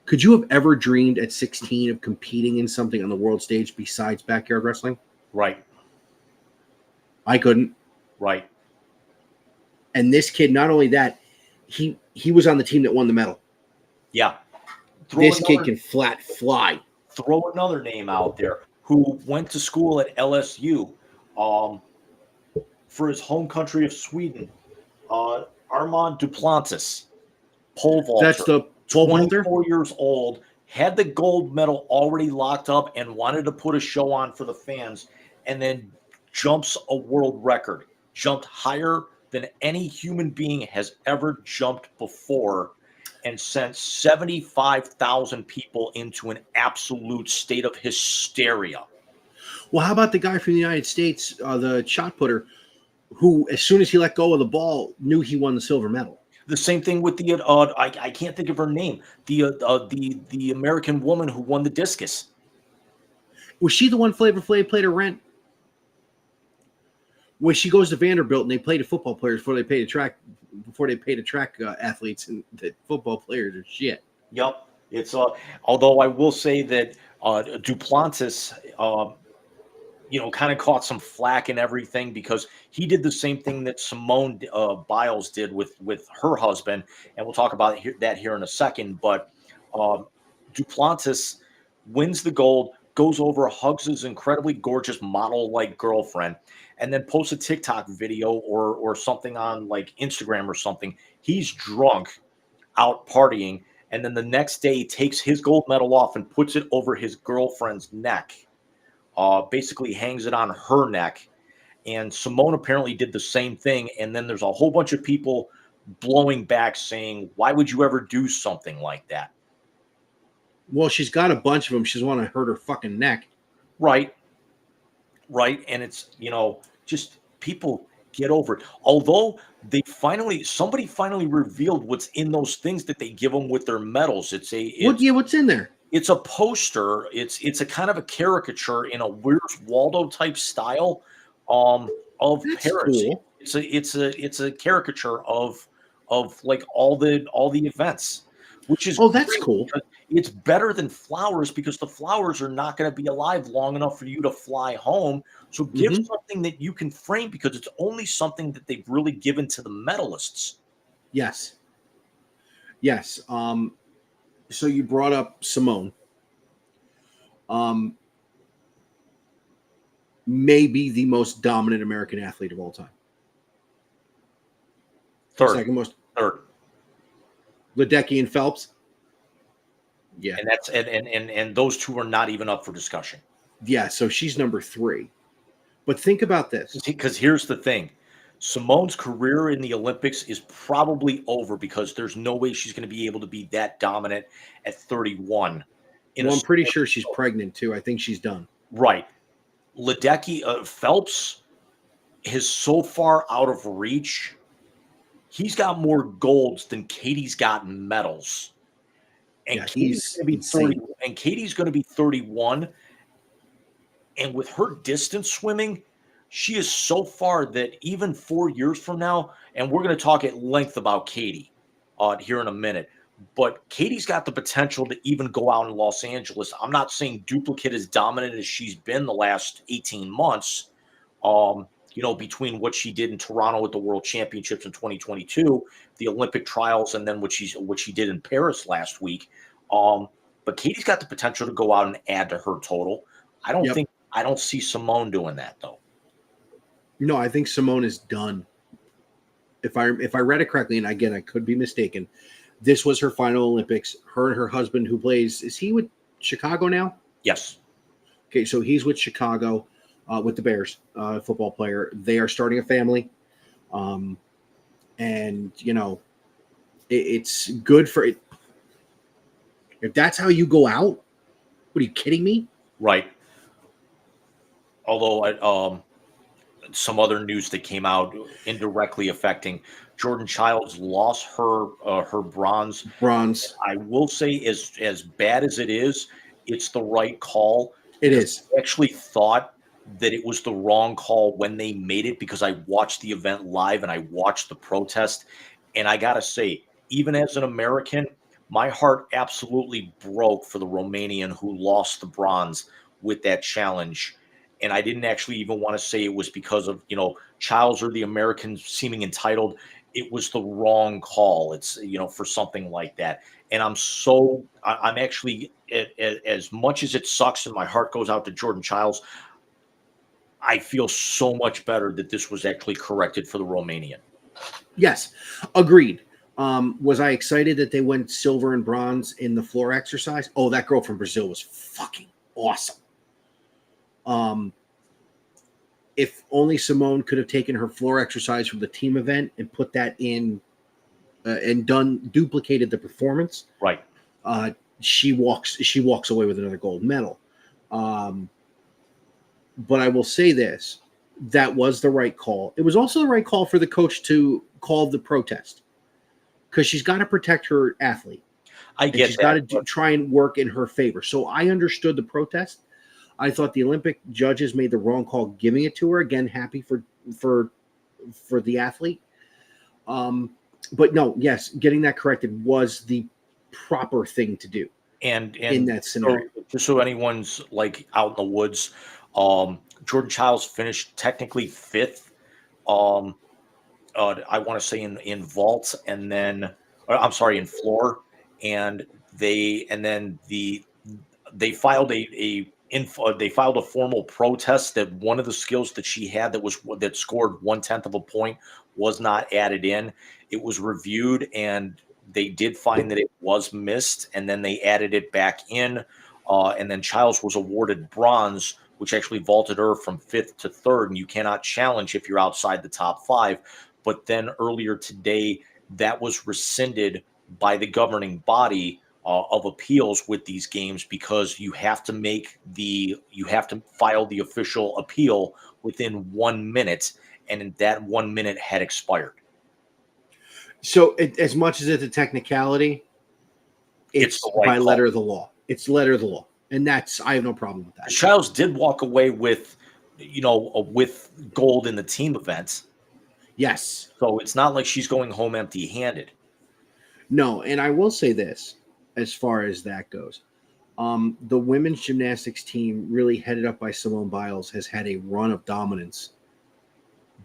Could you have ever dreamed at 16 of competing in something on the world stage besides backyard wrestling? Right. I couldn't. Right. And this kid, not only that, he was on the team that won the medal. Yeah. This kid can flat fly. Throw another name out there who went to school at LSU for his home country of Sweden. Armand Duplantis, pole vaulter. That's the pole vaulter? 24 years old, had the gold medal already locked up and wanted to put a show on for the fans, and then jumps a world record. Jumped higher than any human being has ever jumped before and sent 75,000 people into an absolute state of hysteria. Well, how about the guy from the United States, the shot putter, who, as soon as he let go of the ball, knew he won the silver medal? The same thing with the I can't think of her name. The American woman who won the discus. Was she the one Flavor Flav played her rent? When she goes to Vanderbilt and they play to football players before they pay to track athletes, and the football players are shit. Yep, it's although I will say that Duplantis, kind of caught some flack and everything because he did the same thing that Simone Biles did with her husband, and we'll talk about that here in a second. But Duplantis wins the gold, goes over, hugs his incredibly gorgeous model-like girlfriend, and then posts a TikTok video or something on like Instagram or something. He's drunk, out partying, and then the next day he takes his gold medal off and puts it over his girlfriend's neck. Basically hangs it on her neck. And Simone apparently did the same thing. And then there's a whole bunch of people blowing back saying, why would you ever do something like that? Well, she's got a bunch of them. She's want to hurt her fucking neck. Right. And it's, just people get over it. Although somebody finally revealed what's in those things that they give them with their medals. What's in there? It's a poster. It's a kind of a caricature in a Where's Waldo type style of That's Paris. cool. It's a caricature of like all the events, which is That's great cool. because it's better than flowers because the flowers are not going to be alive long enough for you to fly home. So give something that you can frame because it's only something that they've really given to the medalists. Yes. So you brought up Simone. Maybe the most dominant American athlete of all time. Second most. Third. Ledecky and Phelps. Yeah. And that's and those two are not even up for discussion. Yeah, so she's number 3. But think about this. Because here's the thing. Simone's career in the Olympics is probably over because there's no way she's going to be able to be that dominant at 31. I'm pretty sure she's pregnant too. I think she's done. Right. Ledecky, Phelps is so far out of reach. He's got more golds than Katie's got medals. And Yeah, Katie's going to be 30, and Katie's going to be 31. And with her distance swimming, she is so far that even 4 years from now, and we're going to talk at length about Katie here in a minute, but Katie's got the potential to even go out in Los Angeles. I'm not saying duplicate as dominant as she's been the last 18 months, between what she did in Toronto at the World Championships in 2022, the Olympic trials, and then what she did in Paris last week. but Katie's got the potential to go out and add to her total. I don't see Simone doing that though. No, I think Simone is done. If I read it correctly, and again I could be mistaken, this was her final Olympics. Her and her husband, who plays, is he with Chicago now? Yes. Okay, so he's with Chicago, with the Bears, football player. They are starting a family, and it's good for it. If that's how you go out, what are you kidding me? Right. Although some other news that came out indirectly affecting Jordan Childs lost her bronze. I will say, as bad as it is, it's the right call. It is. I actually thought that it was the wrong call when they made it, because I watched the event live and I watched the protest. And I got to say, even as an American, my heart absolutely broke for the Romanian who lost the bronze with that challenge. And I didn't actually even want to say it was because of, Childs or the Americans seeming entitled. It was the wrong call. It's, for something like that. And I'm actually, as much as it sucks and my heart goes out to Jordan Childs, I feel so much better that this was actually corrected for the Romanian. Yes, agreed. Was I excited that they went silver and bronze in the floor exercise? Oh, that girl from Brazil was fucking awesome. If only Simone could have taken her floor exercise from the team event and put that in and duplicated the performance. Right. She walks away with another gold medal. But I will say this, that was the right call. It was also the right call for the coach to call the protest, because she's got to protect her athlete. I get she's got to try and work in her favor. So I understood the protest. I thought the Olympic judges made the wrong call giving it to her. Again, happy for the athlete. But no, yes, getting that corrected was the proper thing to do. And in that scenario, just so anyone's like out in the woods, Jordan Childs finished technically fifth. I want to say in vault, and then I'm sorry, in floor, and they filed they filed a formal protest that one of the skills that she had that scored 1/10 of a point was not added in. It was reviewed and they did find that it was missed, and then they added it back in. And then Childs was awarded bronze, which actually vaulted her from fifth to third. And you cannot challenge if you're outside the top five. But then earlier today, that was rescinded by the governing body of appeals with these games, because you have to file the official appeal within 1 minute, and that 1 minute had expired. So as much as it's a technicality, it's by letter of the law. It's letter of the law, and I have no problem with that. Childs did walk away with gold in the team events. Yes. So it's not like she's going home empty-handed. No, and I will say this, as far as that goes. The women's gymnastics team, really headed up by Simone Biles, has had a run of dominance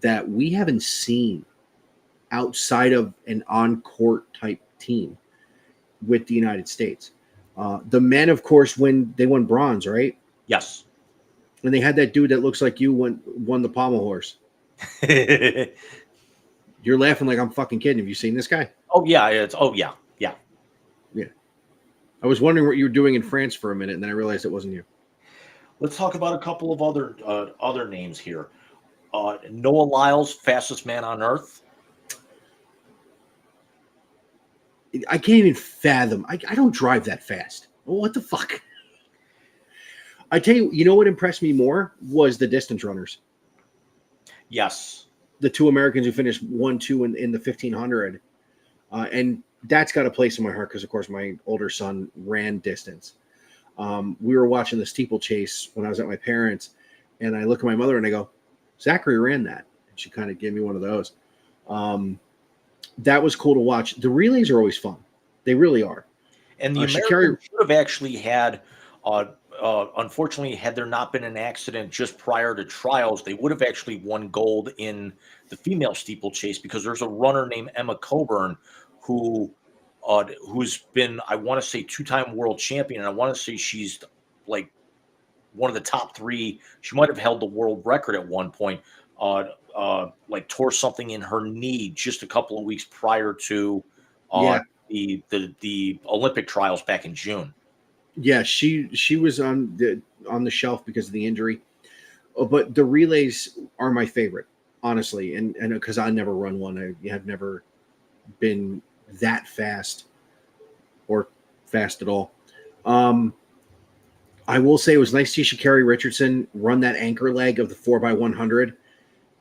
that we haven't seen outside of an on-court type team with the United States. The men, of course, they won bronze, right? Yes. And they had that dude that looks like you won the pommel horse. You're laughing like I'm fucking kidding. Have you seen this guy? Oh yeah, yeah. I was wondering what you were doing in France for a minute, and then I realized it wasn't you. Let's talk about a couple of other names here. Noah Lyles, fastest man on earth. I can't even fathom. I don't drive that fast. What the fuck? I tell you, you know what impressed me more was the distance runners. Yes. The two Americans who finished 1-2 in the 1500. And that's got a place in my heart because, of course, my older son ran distance. We were watching the steeplechase when I was at my parents', and I look at my mother and I go, Zachary ran that. And she kind of gave me one of those. That was cool to watch. The relays are always fun. They really are. And the Americans should have actually had, unfortunately, had there not been an accident just prior to trials, they would have actually won gold in the female steeplechase, because there's a runner named Emma Coburn who who's been, I want to say, two-time world champion, and I want to say she's like one of the top three. She might have held the world record at one point. Like tore something in her knee just a couple of weeks prior to Yeah. the Olympic trials back in June. Yeah, she was on the shelf because of the injury. But the relays are my favorite, honestly, and because I never run one, I have never been that fast or fast at all. I will say it was nice to see Sha'Carri Richardson run that anchor leg of the 4x100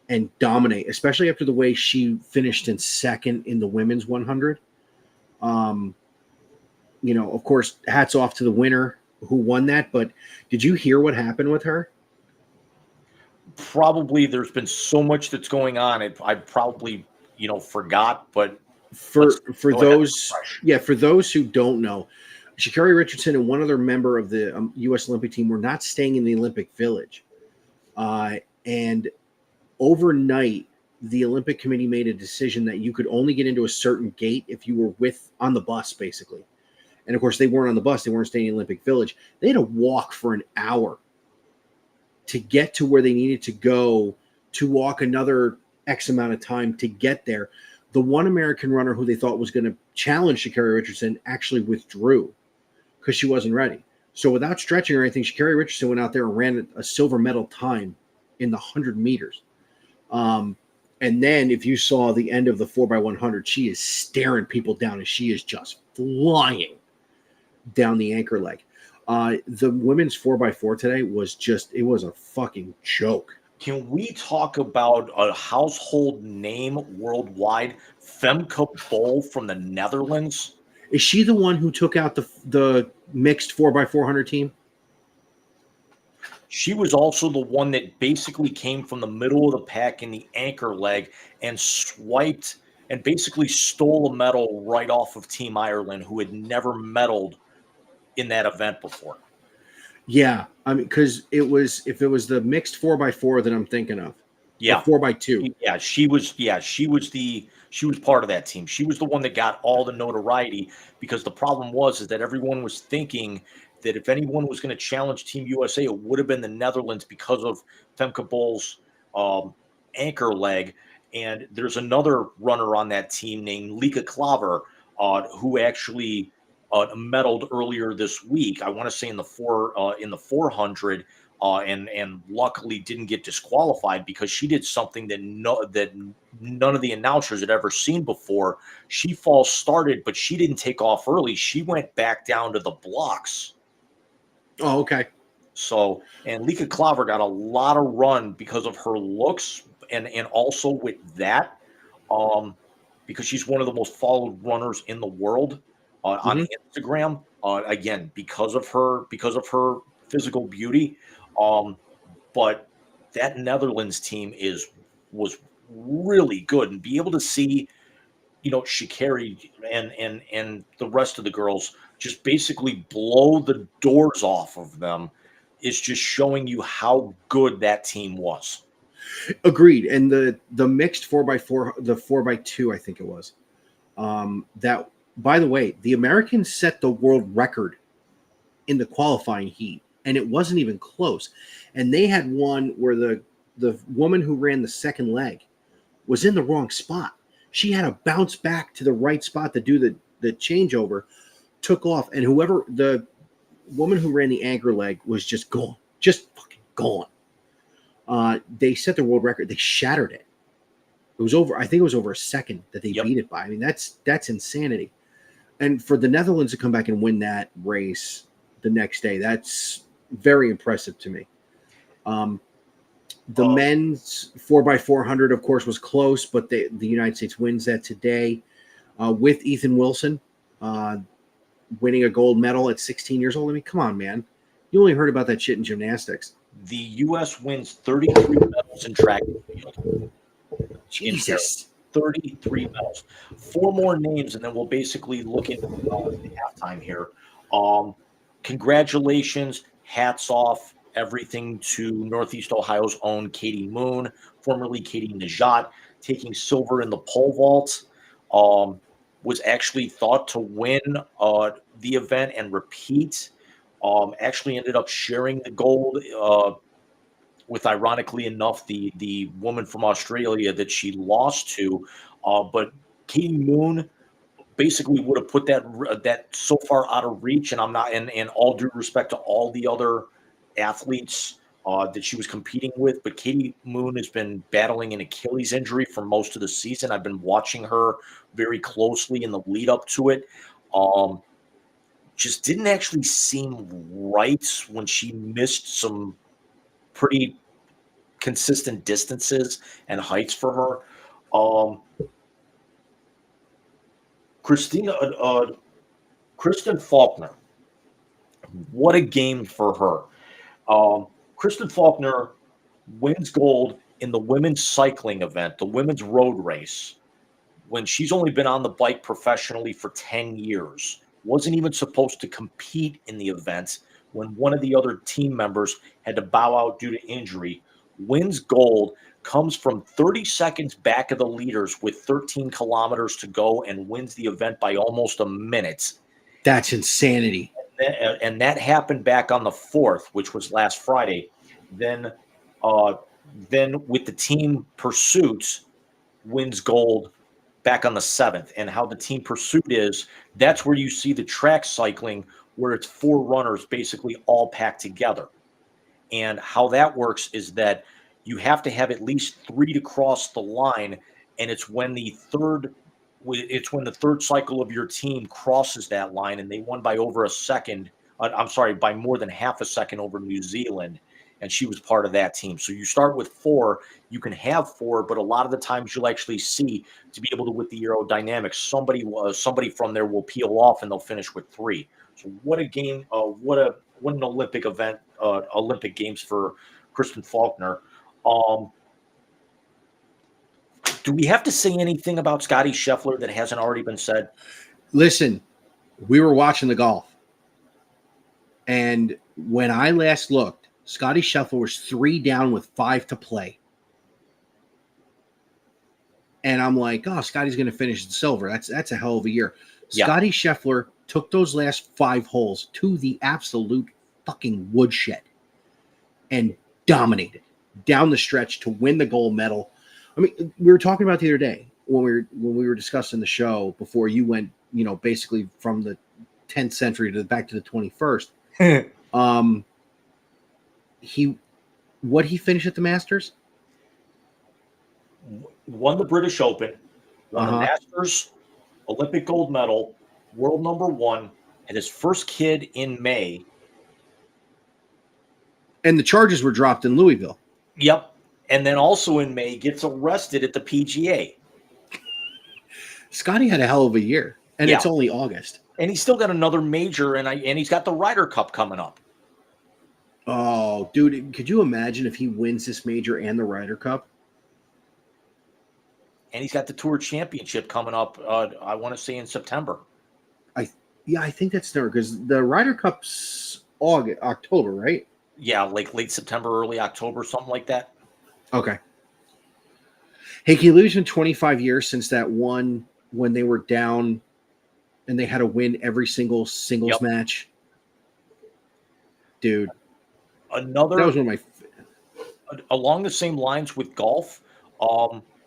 and dominate, especially after the way she finished in second in the women's 100. Of course, hats off to the winner who won that. But did you hear what happened with her? Probably there's been so much that's going on. I probably, forgot, but For go those, ahead. yeah, for those who don't know, Sha'Carri Richardson and one other member of the U.S. Olympic team were not staying in the Olympic Village. And overnight, the Olympic Committee made a decision that you could only get into a certain gate if you were on the bus, basically. And of course, they weren't on the bus. They weren't staying in the Olympic Village. They had to walk for an hour to get to where they needed to go, to walk another X amount of time to get there. The one American runner who they thought was going to challenge Sha'Carri Richardson actually withdrew because she wasn't ready. So without stretching or anything, Sha'Carri Richardson went out there and ran a silver medal time in the 100 meters. And then if you saw the end of the 4x100, she is staring people down and she is just flying down the anchor leg. The women's 4x4 today it was a fucking joke. Can we talk about a household name worldwide, Femke Bol from the Netherlands? Is she the one who took out the mixed 4x400 team? She was also the one that basically came from the middle of the pack in the anchor leg and swiped and basically stole a medal right off of Team Ireland, who had never medaled in that event before. Yeah, I mean, because if it was the mixed 4x4 that I'm thinking of, yeah, 4x2. Yeah, she was part of that team. She was the one that got all the notoriety because the problem is that everyone was thinking that if anyone was going to challenge Team USA, it would have been the Netherlands because of Femke Bol's anchor leg. And there's another runner on that team named Lieke Klaver, who actually medaled earlier this week. I want to say in the 400, and luckily didn't get disqualified because she did something that none of the announcers had ever seen before. She false started, but she didn't take off early. She went back down to the blocks. Oh, okay. So, and Lieke Klaver got a lot of run because of her looks and also with that, because she's one of the most followed runners in the world on Instagram. Again, because of her physical beauty. But that Netherlands team was really good, and be able to see, Sha'Carri and the rest of the girls just basically blow the doors off of them is just showing you how good that team was. Agreed. And the mixed 4x4, the 4x2, I think it was. That, by the way, the Americans set the world record in the qualifying heat, and it wasn't even close. And they had one where the woman who ran the second leg was in the wrong spot. She had to bounce back to the right spot to do the changeover, took off, and the woman who ran the anchor leg was just gone, just fucking gone. They set the world record. They shattered it. It was over. I think it was over a second that they beat it by. I mean, that's insanity. And for the Netherlands to come back and win that race the next day, that's very impressive to me. The men's 4x400, of course, was close, but the United States wins that today with Ethan Wilson winning a gold medal at 16 years old. I mean, come on, man. You only heard about that shit in gymnastics. The U.S. wins 33 medals in track and field. Jesus. 33 medals. 4 more names, and then we'll basically look into the halftime here. Congratulations, hats off, everything to Northeast Ohio's own Katie Moon, formerly Katie Najat, taking silver in the pole vault. was actually thought to win the event and repeat. Actually ended up sharing the gold with, ironically enough, the woman from Australia that she lost to. But Katie Moon basically would have put that so far out of reach. And I'm not, and all due respect to all the other athletes that she was competing with, but Katie Moon has been battling an Achilles injury for most of the season. I've been watching her very closely in the lead up to it. Just didn't actually seem right when she missed some pretty consistent distances and heights for her. Christina, Kristen Faulkner, what a game for her. Kristen Faulkner wins gold in the women's cycling event, the women's road race, when she's only been on the bike professionally for 10 years. Wasn't even supposed to compete in the event when one of the other team members had to bow out due to injury. Wins gold, comes from 30 seconds back of the leaders with 13 kilometers to go, and wins the event by almost a minute. That's insanity. And that happened back on the 4th, which was last Friday. Then with the team pursuit, wins gold back on the 7th. And how the team pursuit is, that's where you see the track cycling, where it's 4 runners basically all packed together. And how that works is that you have to have at least 3 to cross the line, and it's when the third cycle of your team crosses that line, and they won by over a second. By more than half a second over New Zealand, and she was part of that team. So you start with 4. You can have 4, but a lot of the times you'll actually see, to be able to, with the aerodynamics, somebody from there will peel off and they'll finish with 3. So what a game! What an Olympic event! Olympic Games for Kristen Faulkner. Do we have to say anything about Scotty Scheffler that hasn't already been said? Listen, we were watching the golf. And when I last looked, Scotty Scheffler was 3 down with 5 to play. And I'm like, oh, Scotty's going to finish in silver. That's a hell of a year. Yeah. Scotty Scheffler took those last 5 holes to the absolute fucking woodshed and dominated down the stretch to win the gold medal. I mean, we were talking about the other day when we were discussing the show before you went, basically from the 10th century to back to the 21st. He finished at the Masters? Won the British Open, won the Masters, Olympic gold medal, world number 1, and his first kid in May. And the charges were dropped in Louisville. Yep. And then also in May, gets arrested at the PGA. Scotty had a hell of a year, and it's only August. And he's still got another major, and he's got the Ryder Cup coming up. Oh, dude, could you imagine if he wins this major and the Ryder Cup? And he's got the Tour Championship coming up, I want to say in September. I think that's there, because the Ryder Cup's October, right? Yeah, like late September, early October, something like that. Okay. Hey, can you believe it's been 25 years since that one when they were down and they had to win every singles match? Dude. That was one of my... Along the same lines with golf,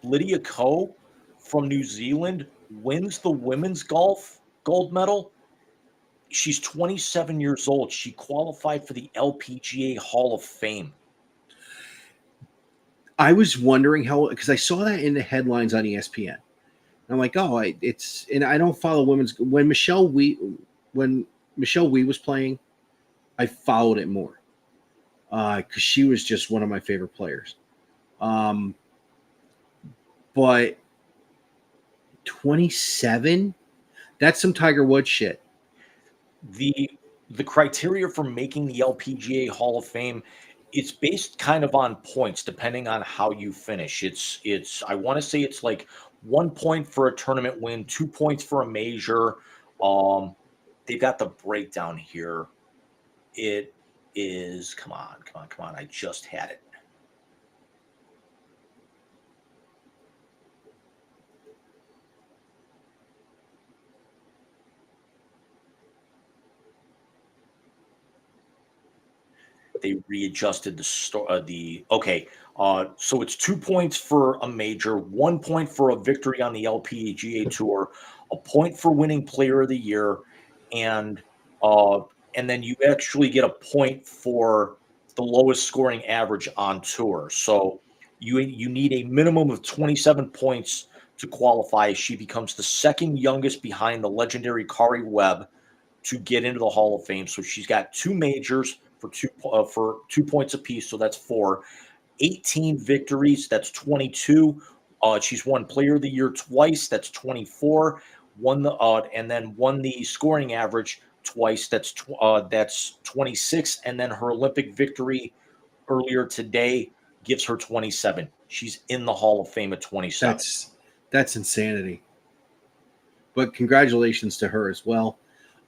Lydia Ko from New Zealand wins the women's golf gold medal. She's 27 years old. She qualified for the LPGA Hall of Fame. I was wondering how, because I saw that in the headlines on ESPN. I'm like, and I don't follow women's. When Michelle Wie was playing, I followed it more because she was just one of my favorite players. But 27, that's some Tiger Woods shit. The criteria for making the LPGA Hall of Fame, it's based kind of on points depending on how you finish. It's I want to say it's like 1 point for a tournament win, 2 points for a major. They've got the breakdown here. It is come on. I just had it. they readjusted so it's 2 points for a major, 1 point for a victory on the LPGA Tour, a point for winning Player of the Year, and uh, and then you actually get a point for the lowest scoring average on tour. So you need a minimum of 27 points to qualify. She becomes the second youngest behind the legendary Kari Webb to get into the Hall of Fame. So she's got two majors for 2 points apiece. So that's 4. 18 victories. That's 22. She's won Player of the Year twice. That's 24. And then won the scoring average twice. That's 26. And then her Olympic victory earlier today gives her 27. She's in the Hall of Fame at 27. That's insanity. But congratulations to her as well.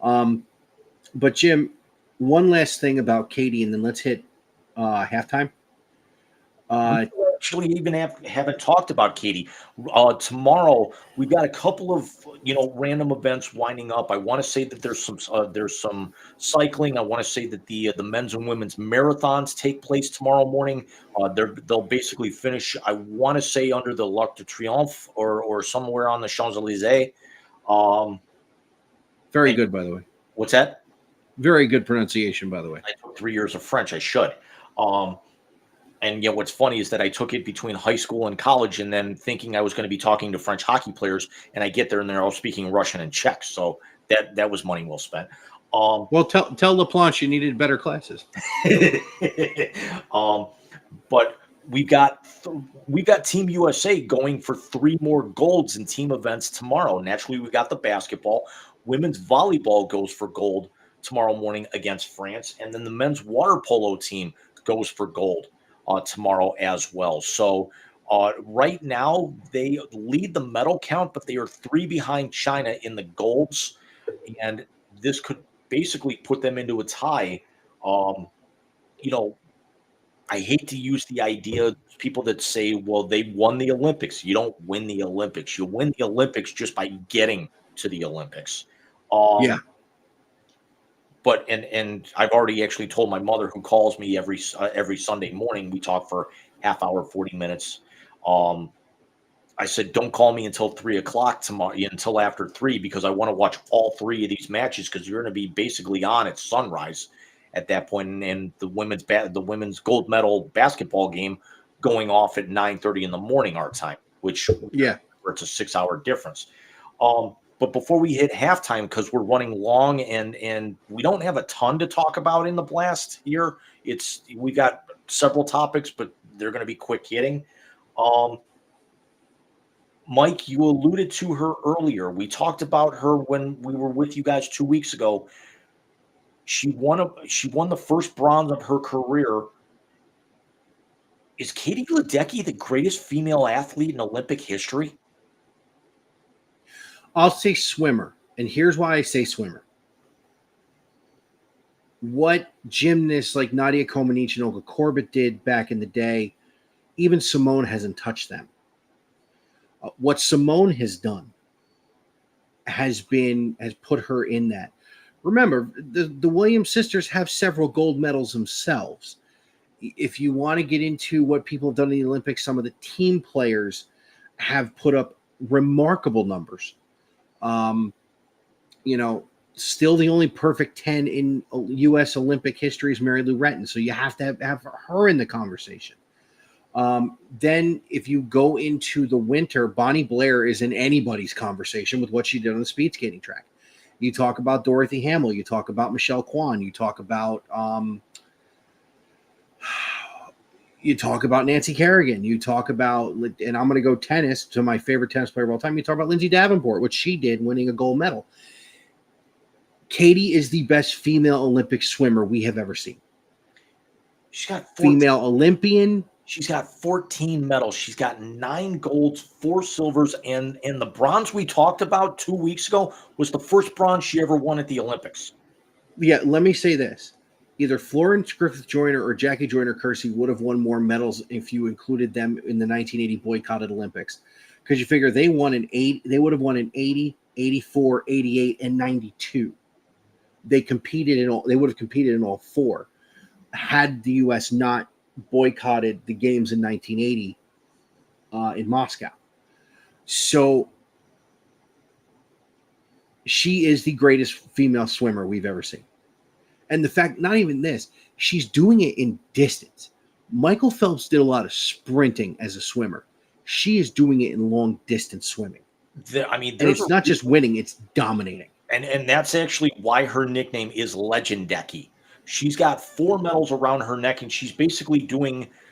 But Jim, one last thing about Katie, and then let's hit halftime. We actually even haven't talked about Katie. Tomorrow we've got a couple of random events winding up. I want to say that there's some cycling. I want to say that the men's and women's marathons take place tomorrow morning. They'll basically finish, I want to say, under the L'Arc de Triomphe or somewhere on the Champs-Elysees. Very good, by the way. What's that? Very good pronunciation, by the way. I took 3 years of French. I should. And what's funny is that I took it between high school and college, and then thinking I was going to be talking to French hockey players, and I get there and they're all speaking Russian and Czech. So that was money well spent. Well, tell LaPlanche you needed better classes. But we've got Team USA going for 3 more golds in team events tomorrow. Naturally, we got the basketball. Women's volleyball goes for gold tomorrow morning against France, and then the men's water polo team goes for gold tomorrow as well. So right now they lead the medal count, but they are 3 behind China in the golds, and this could basically put them into a tie. I hate to use the idea, people that say, well, they won the Olympics. You don't win the Olympics. You win the Olympics just by getting to the Olympics. Yeah. But and I've already actually told my mother, who calls me every Sunday morning. We talk for half hour, 40 minutes. I said, don't call me until 3:00 tomorrow, until after 3, because I want to watch all 3 of these matches, because you're going to be basically on at sunrise at that point, and the women's gold medal basketball game going off at 9:30 in the morning our time, which it's a 6-hour difference. But before we hit halftime, because we're running long and we don't have a ton to talk about in the blast here, we got several topics, but they're going to be quick hitting. Mike, you alluded to her earlier. We talked about her when we were with you guys 2 weeks ago. She won the first bronze of her career. Is Katie Ledecky the greatest female athlete in Olympic history? I'll say swimmer, and here's why I say swimmer. What gymnasts like Nadia Comaneci and Olga Korbut did back in the day, even Simone hasn't touched them. What Simone has done has put her in that. Remember, the Williams sisters have several gold medals themselves. If you want to get into what people have done in the Olympics, some of the team players have put up remarkable numbers. Still the only perfect 10 in U.S. Olympic history is Mary Lou Retton. So you have to have her in the conversation. Then if you go into the winter, Bonnie Blair is in anybody's conversation with what she did on the speed skating track. You talk about Dorothy Hamill. You talk about Michelle Kwan. You talk about Nancy Kerrigan. You talk about, and I'm going to go tennis, to my favorite tennis player of all time. You talk about Lindsay Davenport, what she did, winning a gold medal. Katie is the best female Olympic swimmer we have ever seen. She's got female Olympian. She's got 14 medals. She's got 9 golds, 4 silvers, and the bronze we talked about 2 weeks ago was the first bronze she ever won at the Olympics. Yeah, let me say this. Either Florence Griffith Joyner or Jackie Joyner Kersee would have won more medals if you included them in the 1980 boycotted Olympics. Because you figure they would have won in 80, 84, 88, and 92. They would have competed in all 4. had the U.S. not boycotted the games in 1980 in Moscow. So she is the greatest female swimmer we've ever seen. And the fact, not even this, she's doing it in distance. Michael Phelps did a lot of sprinting as a swimmer. She is doing it in long distance swimming. And it's not just winning, it's dominating. And that's actually why her nickname is Legendecki. She's got 4 medals around her neck, and she's basically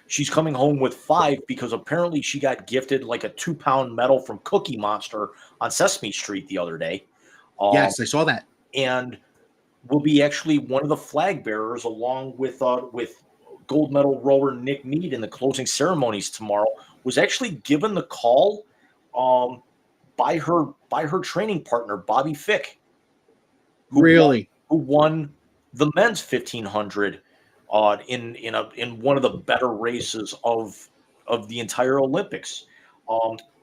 she's coming home with 5 because apparently she got gifted like a 2-pound medal from Cookie Monster on Sesame Street the other day. Yes, I saw that. And will be actually one of the flag bearers along with gold medal rower Nick Mead in the closing ceremonies tomorrow. Was actually given the call by her training partner Bobby Fick, who won the men's 1500 in one of the better races of the entire Olympics.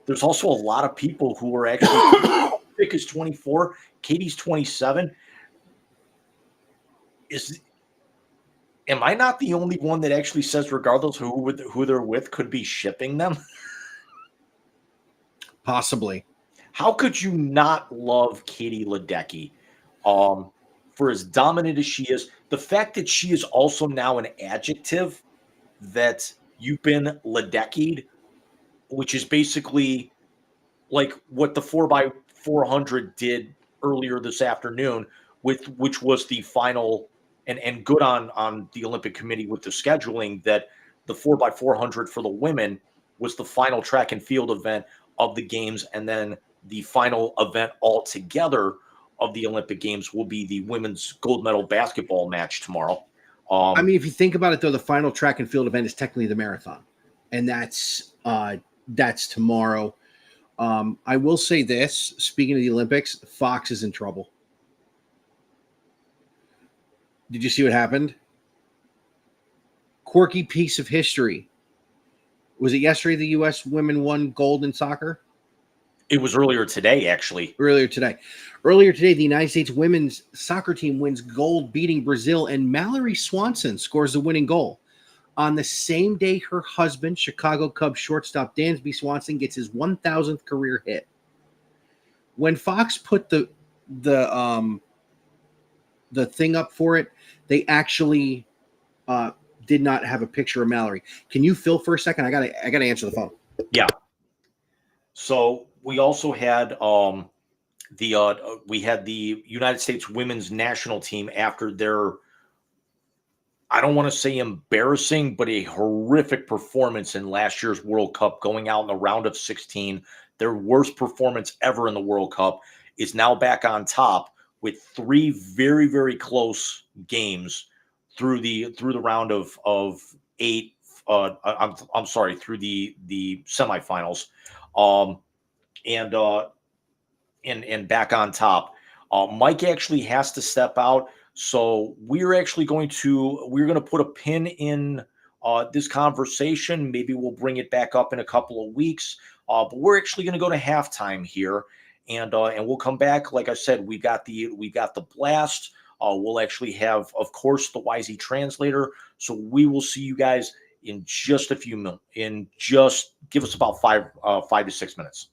There's also a lot of people who are actually Fick is 24, Katie's 27. Am I not the only one that actually says, regardless who they're with, could be shipping them? Possibly. How could you not love Katie Ledecky? For as dominant as she is, the fact that she is also now an adjective, that you've been Ledeckied, which is basically like what the 4x400 did earlier this afternoon, which was the final. And good on the Olympic Committee with the scheduling, that the 4x400 for the women was the final track and field event of the games, and then the final event altogether of the Olympic Games will be the women's gold medal basketball match tomorrow. I mean, if you think about it, though, the final track and field event is technically the marathon, and that's tomorrow. I will say this: speaking of the Olympics, Fox is in trouble. Did you see what happened? Quirky piece of history. Was it yesterday the U.S. women won gold in soccer? It was earlier today, actually. Earlier today, the United States women's soccer team wins gold, beating Brazil, and Mallory Swanson scores the winning goal. On the same day, her husband, Chicago Cubs shortstop Dansby Swanson, gets his 1,000th career hit. When Fox put the thing up for it, they actually did not have a picture of Mallory. Can you fill for a second? I gotta answer the phone. Yeah. So we also had the United States women's national team after their, I don't want to say embarrassing, but a horrific performance in last year's World Cup, going out in the round of 16. Their worst performance ever in the World Cup is now back on top with 3 very, very close games through the round of 8. I'm sorry, through the semifinals, and back on top. Mike actually has to step out, so we're going to put a pin in this conversation. Maybe we'll bring it back up in a couple of weeks, but we're actually going to go to halftime here. And we'll come back. Like I said, we got the blast. We'll actually have, of course, the Wisey translator. So we will see you guys in just a few minutes. Give us about 5 to 6 minutes.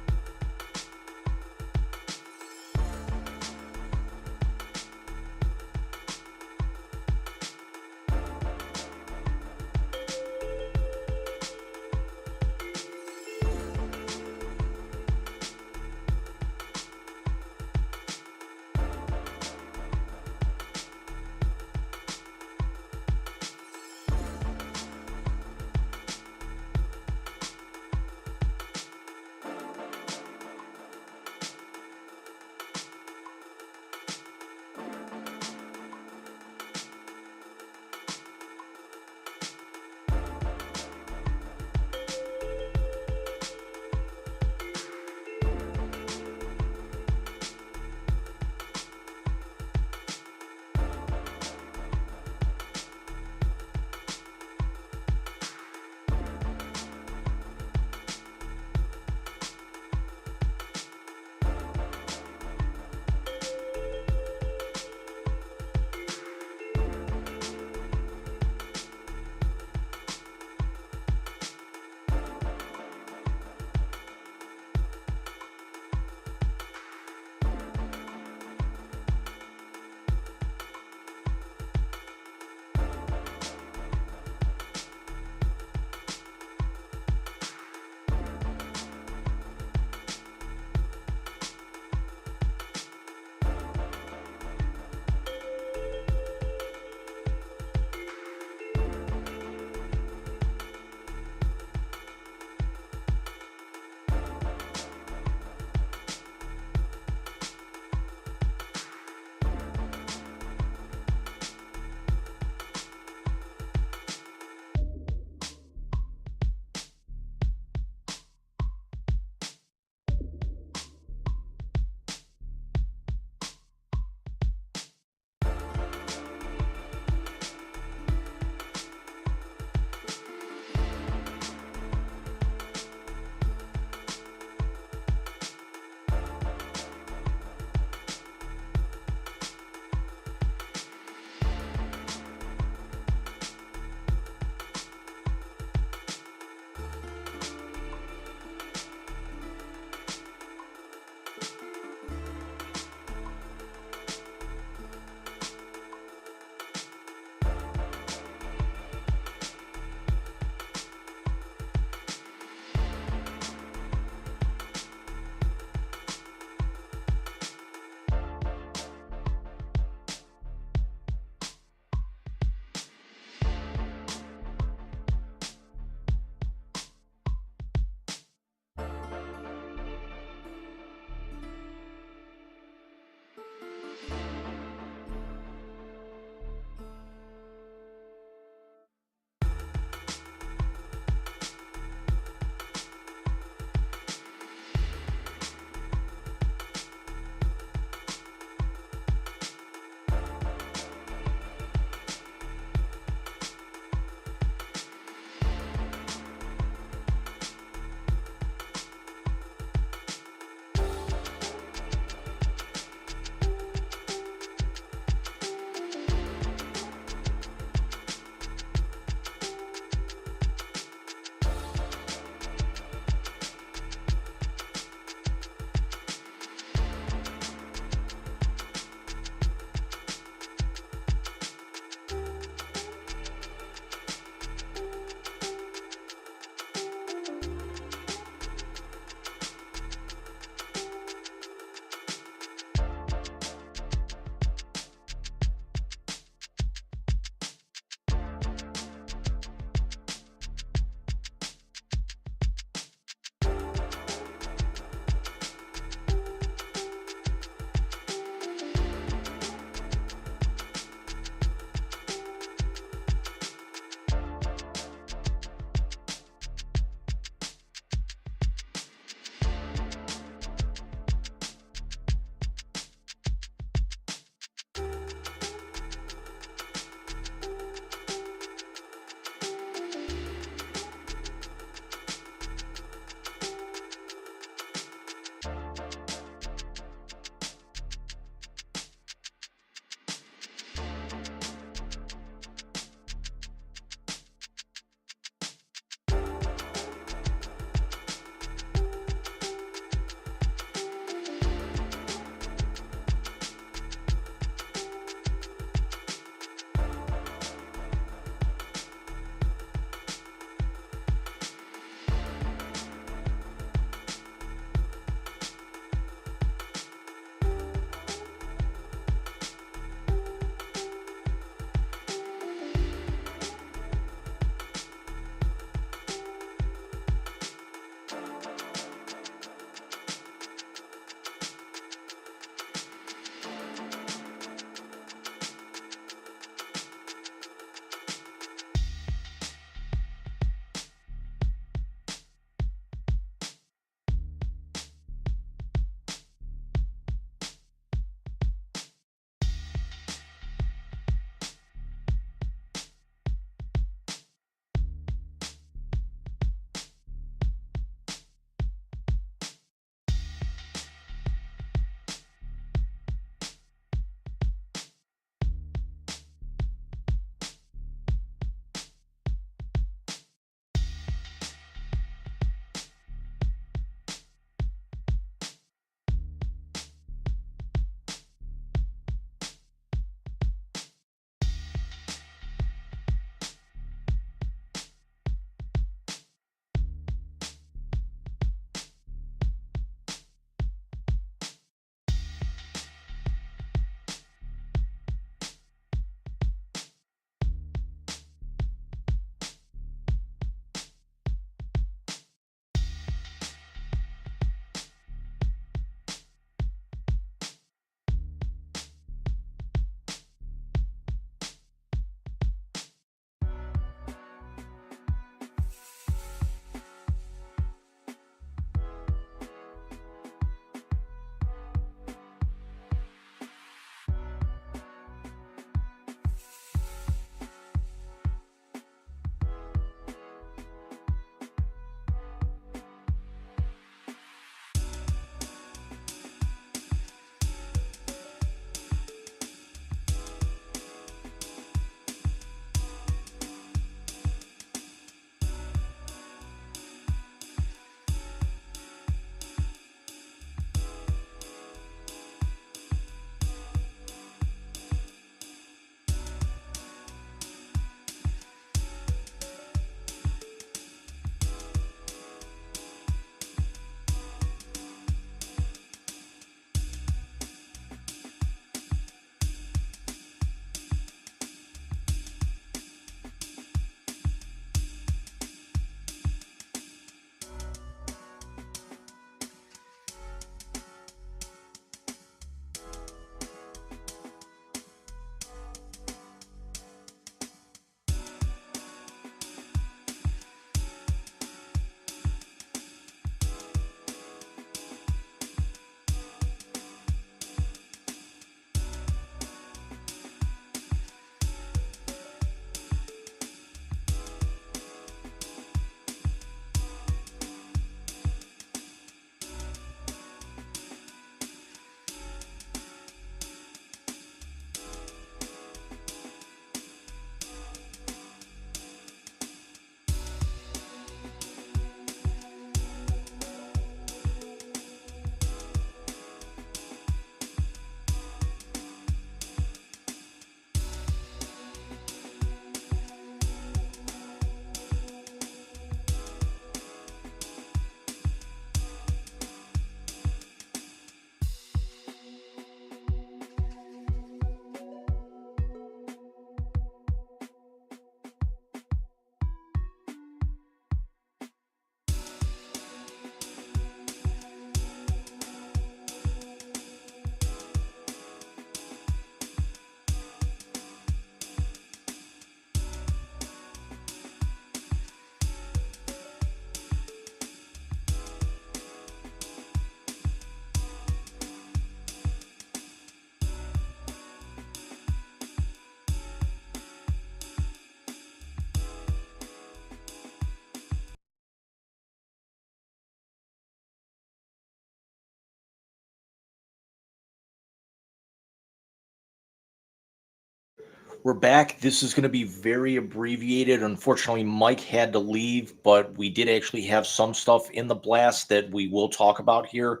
We're back. This is going to be very abbreviated. Unfortunately, Mike had to leave, but we did actually have some stuff in the blast that we will talk about here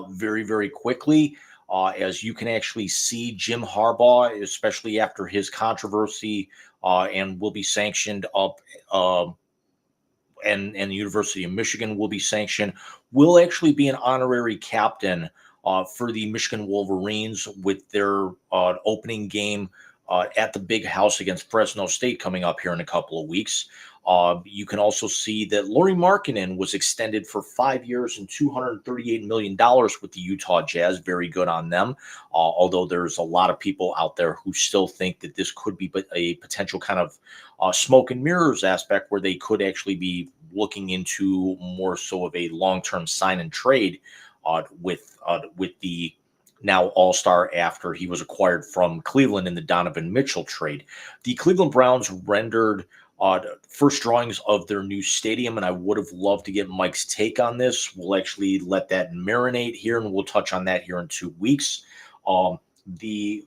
very, very quickly. As you can actually see, Jim Harbaugh, especially after his controversy and will be sanctioned up, and the University of Michigan will be sanctioned, will actually be an honorary captain for the Michigan Wolverines with their opening game at the Big House against Fresno State coming up here in a couple of weeks. You can also see that Lauri Markkanen was extended for 5 years and $238 million with the Utah Jazz. Very good on them. Although there's a lot of people out there who still think that this could be a potential kind of smoke and mirrors aspect where they could actually be looking into more so of a long-term sign and trade with the now all-star after he was acquired from Cleveland in the Donovan Mitchell trade. The Cleveland Browns rendered first drawings of their new stadium, and I would have loved to get Mike's take on this. We'll actually let that marinate here, and we'll touch on that here in 2 weeks. The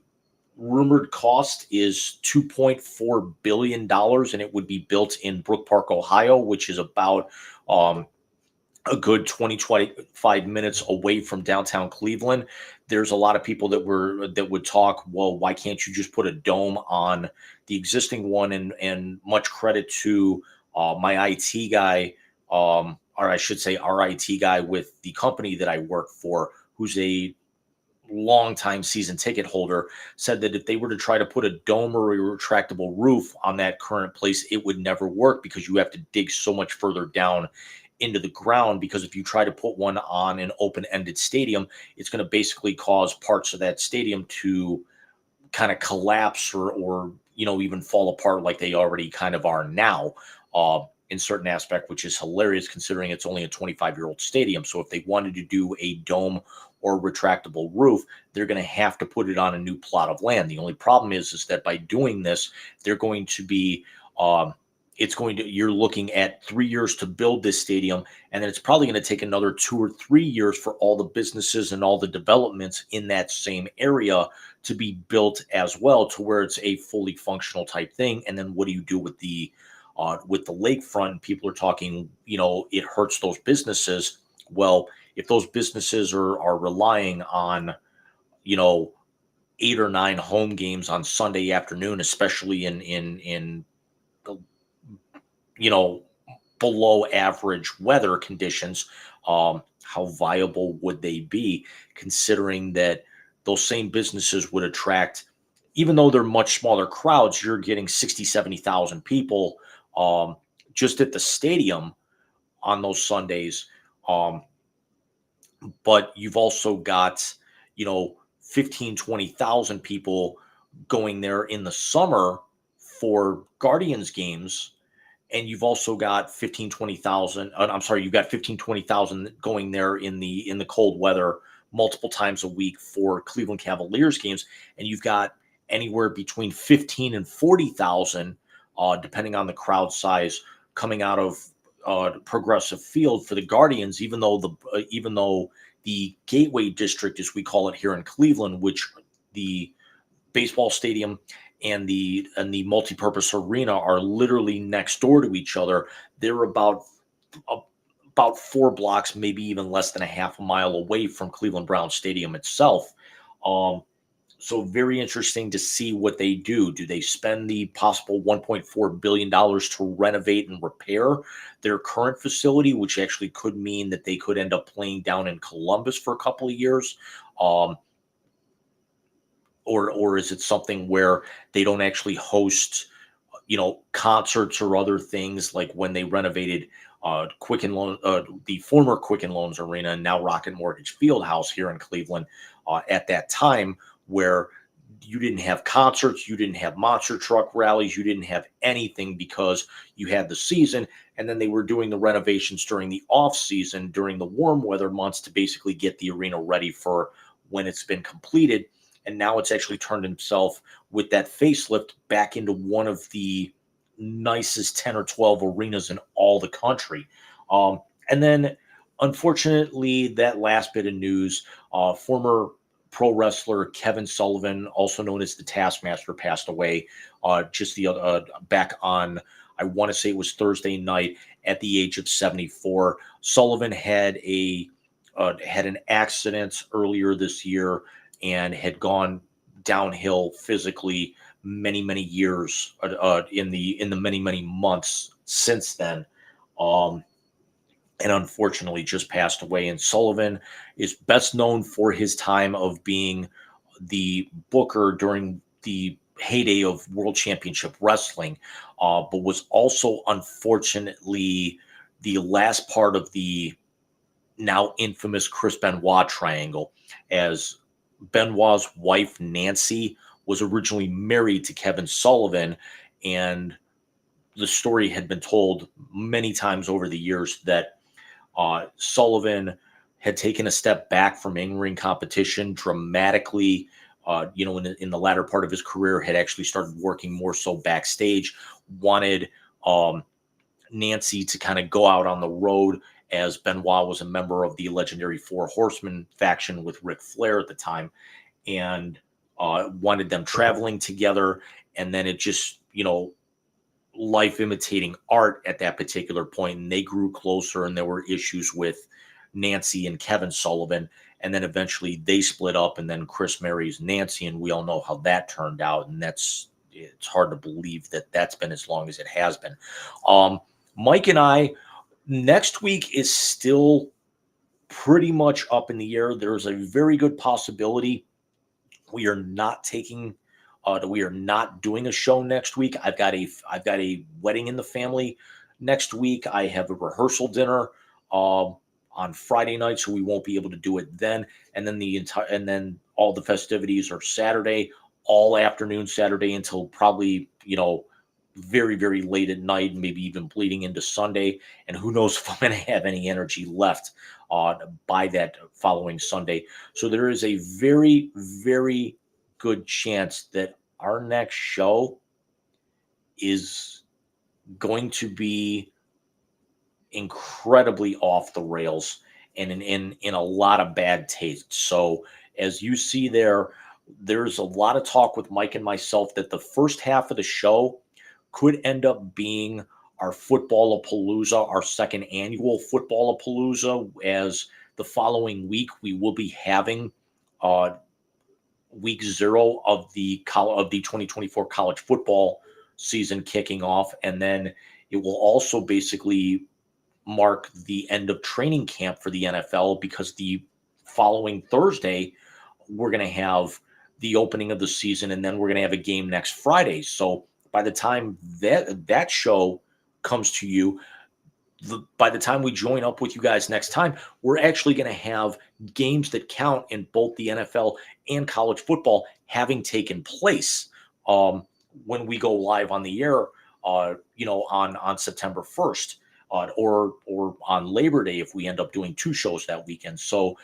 rumored cost is $2.4 billion, and it would be built in Brook Park, Ohio, which is about a good 25 minutes away from downtown Cleveland. There's a lot of people that would talk, well, why can't you just put a dome on the existing one? And much credit to my IT guy, or I should say our IT guy with the company that I work for, who's a longtime season ticket holder, said that if they were to try to put a dome or a retractable roof on that current place, it would never work because you have to dig so much further down into the ground, because if you try to put one on an open-ended stadium, it's going to basically cause parts of that stadium to kind of collapse or even fall apart like they already kind of are now in certain aspect, which is hilarious considering it's only a 25-year-old stadium. So if they wanted to do a dome or retractable roof, they're going to have to put it on a new plot of land. The only problem is that by doing this, they're going to be you're looking at 3 years to build this stadium, and then it's probably going to take another 2 or 3 years for all the businesses and all the developments in that same area to be built as well, to where it's a fully functional type thing. And then what do you do with the lakefront? People are talking, it hurts those businesses. Well, if those businesses are relying on, 8 or 9 home games on Sunday afternoon, especially in below average weather conditions, how viable would they be, considering that those same businesses would attract, even though they're much smaller crowds, you're getting 60, 70,000 people just at the stadium on those Sundays. But you've also got, 15, 20,000 people going there in the summer for Guardians games. And you've also got 15, 20,000. You've got 15, 20,000 going there in the cold weather multiple times a week for Cleveland Cavaliers games. And you've got anywhere between 15 and 40,000, depending on the crowd size, coming out of Progressive Field for the Guardians, even though the Gateway District, as we call it here in Cleveland, which the baseball stadium and the multipurpose arena are literally next door to each other. They're about 4 blocks, maybe even less than a half a mile away from Cleveland Browns Stadium itself. So very interesting to see what they do. Do they spend the possible $1.4 billion to renovate and repair their current facility, which actually could mean that they could end up playing down in Columbus for a couple of years? Or is it something where they don't actually host, concerts or other things, like when they renovated the former Quicken Loans Arena, and now Rocket Mortgage Fieldhouse here in Cleveland, at that time, where you didn't have concerts, you didn't have monster truck rallies, you didn't have anything because you had the season, and then they were doing the renovations during the off season, during the warm weather months, to basically get the arena ready for when it's been completed. And now it's actually turned himself, with that facelift, back into one of the nicest 10 or 12 arenas in all the country. And then, unfortunately, that last bit of news, former pro wrestler Kevin Sullivan, also known as the Taskmaster, passed away just the back on, I want to say it was Thursday night, at the age of 74. Sullivan had an accident earlier this year and had gone downhill physically many years in the many months since then. And unfortunately just passed away. And Sullivan is best known for his time of being the booker during the heyday of World Championship Wrestling, but was also unfortunately the last part of the now infamous Chris Benoit triangle, as Benoit's wife, Nancy, was originally married to Kevin Sullivan, and the story had been told many times over the years that Sullivan had taken a step back from in-ring competition dramatically, in the latter part of his career, had actually started working more so backstage, wanted Nancy to kind of go out on the road, as Benoit was a member of the legendary Four Horsemen faction with Ric Flair at the time, and wanted them traveling together. And then it just, life imitating art at that particular point, and they grew closer, and there were issues with Nancy and Kevin Sullivan, and then eventually they split up, and then Chris marries Nancy, and we all know how that turned out, and it's hard to believe that that's been as long as it has been. Mike and I, next week is still pretty much up in the air. There's a very good possibility we are not doing a show next week. I've got a wedding in the family next week. I have a rehearsal dinner on Friday night, so we won't be able to do it then. And then all the festivities are Saturday, all afternoon Saturday until probably very very late at night, maybe even bleeding into Sunday. And who knows if I'm going to have any energy left by that following Sunday. So there is a very very good chance that our next show is going to be incredibly off the rails and in a lot of bad taste. So as you see there's a lot of talk with Mike and myself that the first half of the show could end up being our Football-a-Palooza, our second annual Football-a-Palooza, as the following week we will be having week 0 of the 2024 college football season kicking off. And then it will also basically mark the end of training camp for the NFL, because the following Thursday, we're going to have the opening of the season, and then we're going to have a game next Friday. So by the time that show comes to you, by the time we join up with you guys next time, we're actually going to have games that count in both the NFL and college football having taken place when we go live on the air, on September 1st, or on Labor Day if we end up doing 2 shows that weekend. So,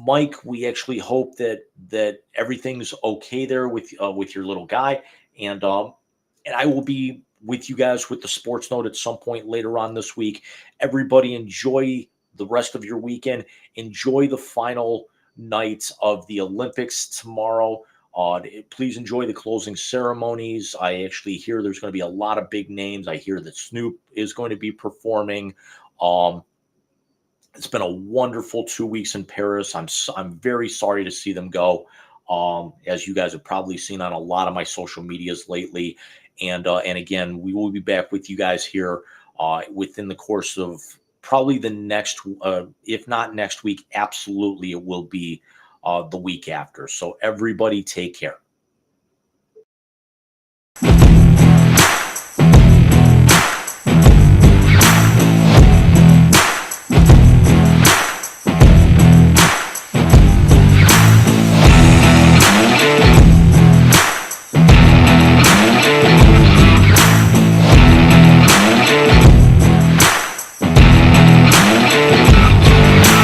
Mike, we actually hope that everything's okay there with your little guy, and I will be with you guys with the Sports Note at some point later on this week. Everybody enjoy the rest of your weekend. Enjoy the final night of the Olympics tomorrow. Please enjoy the closing ceremonies. I actually hear there's going to be a lot of big names. I hear that Snoop is going to be performing. It's been a wonderful 2 weeks in Paris. I'm very sorry to see them go. As you guys have probably seen on a lot of my social medias lately. And again, we will be back with you guys here within the course of probably the next, if not next week, absolutely it will be the week after. So everybody take care.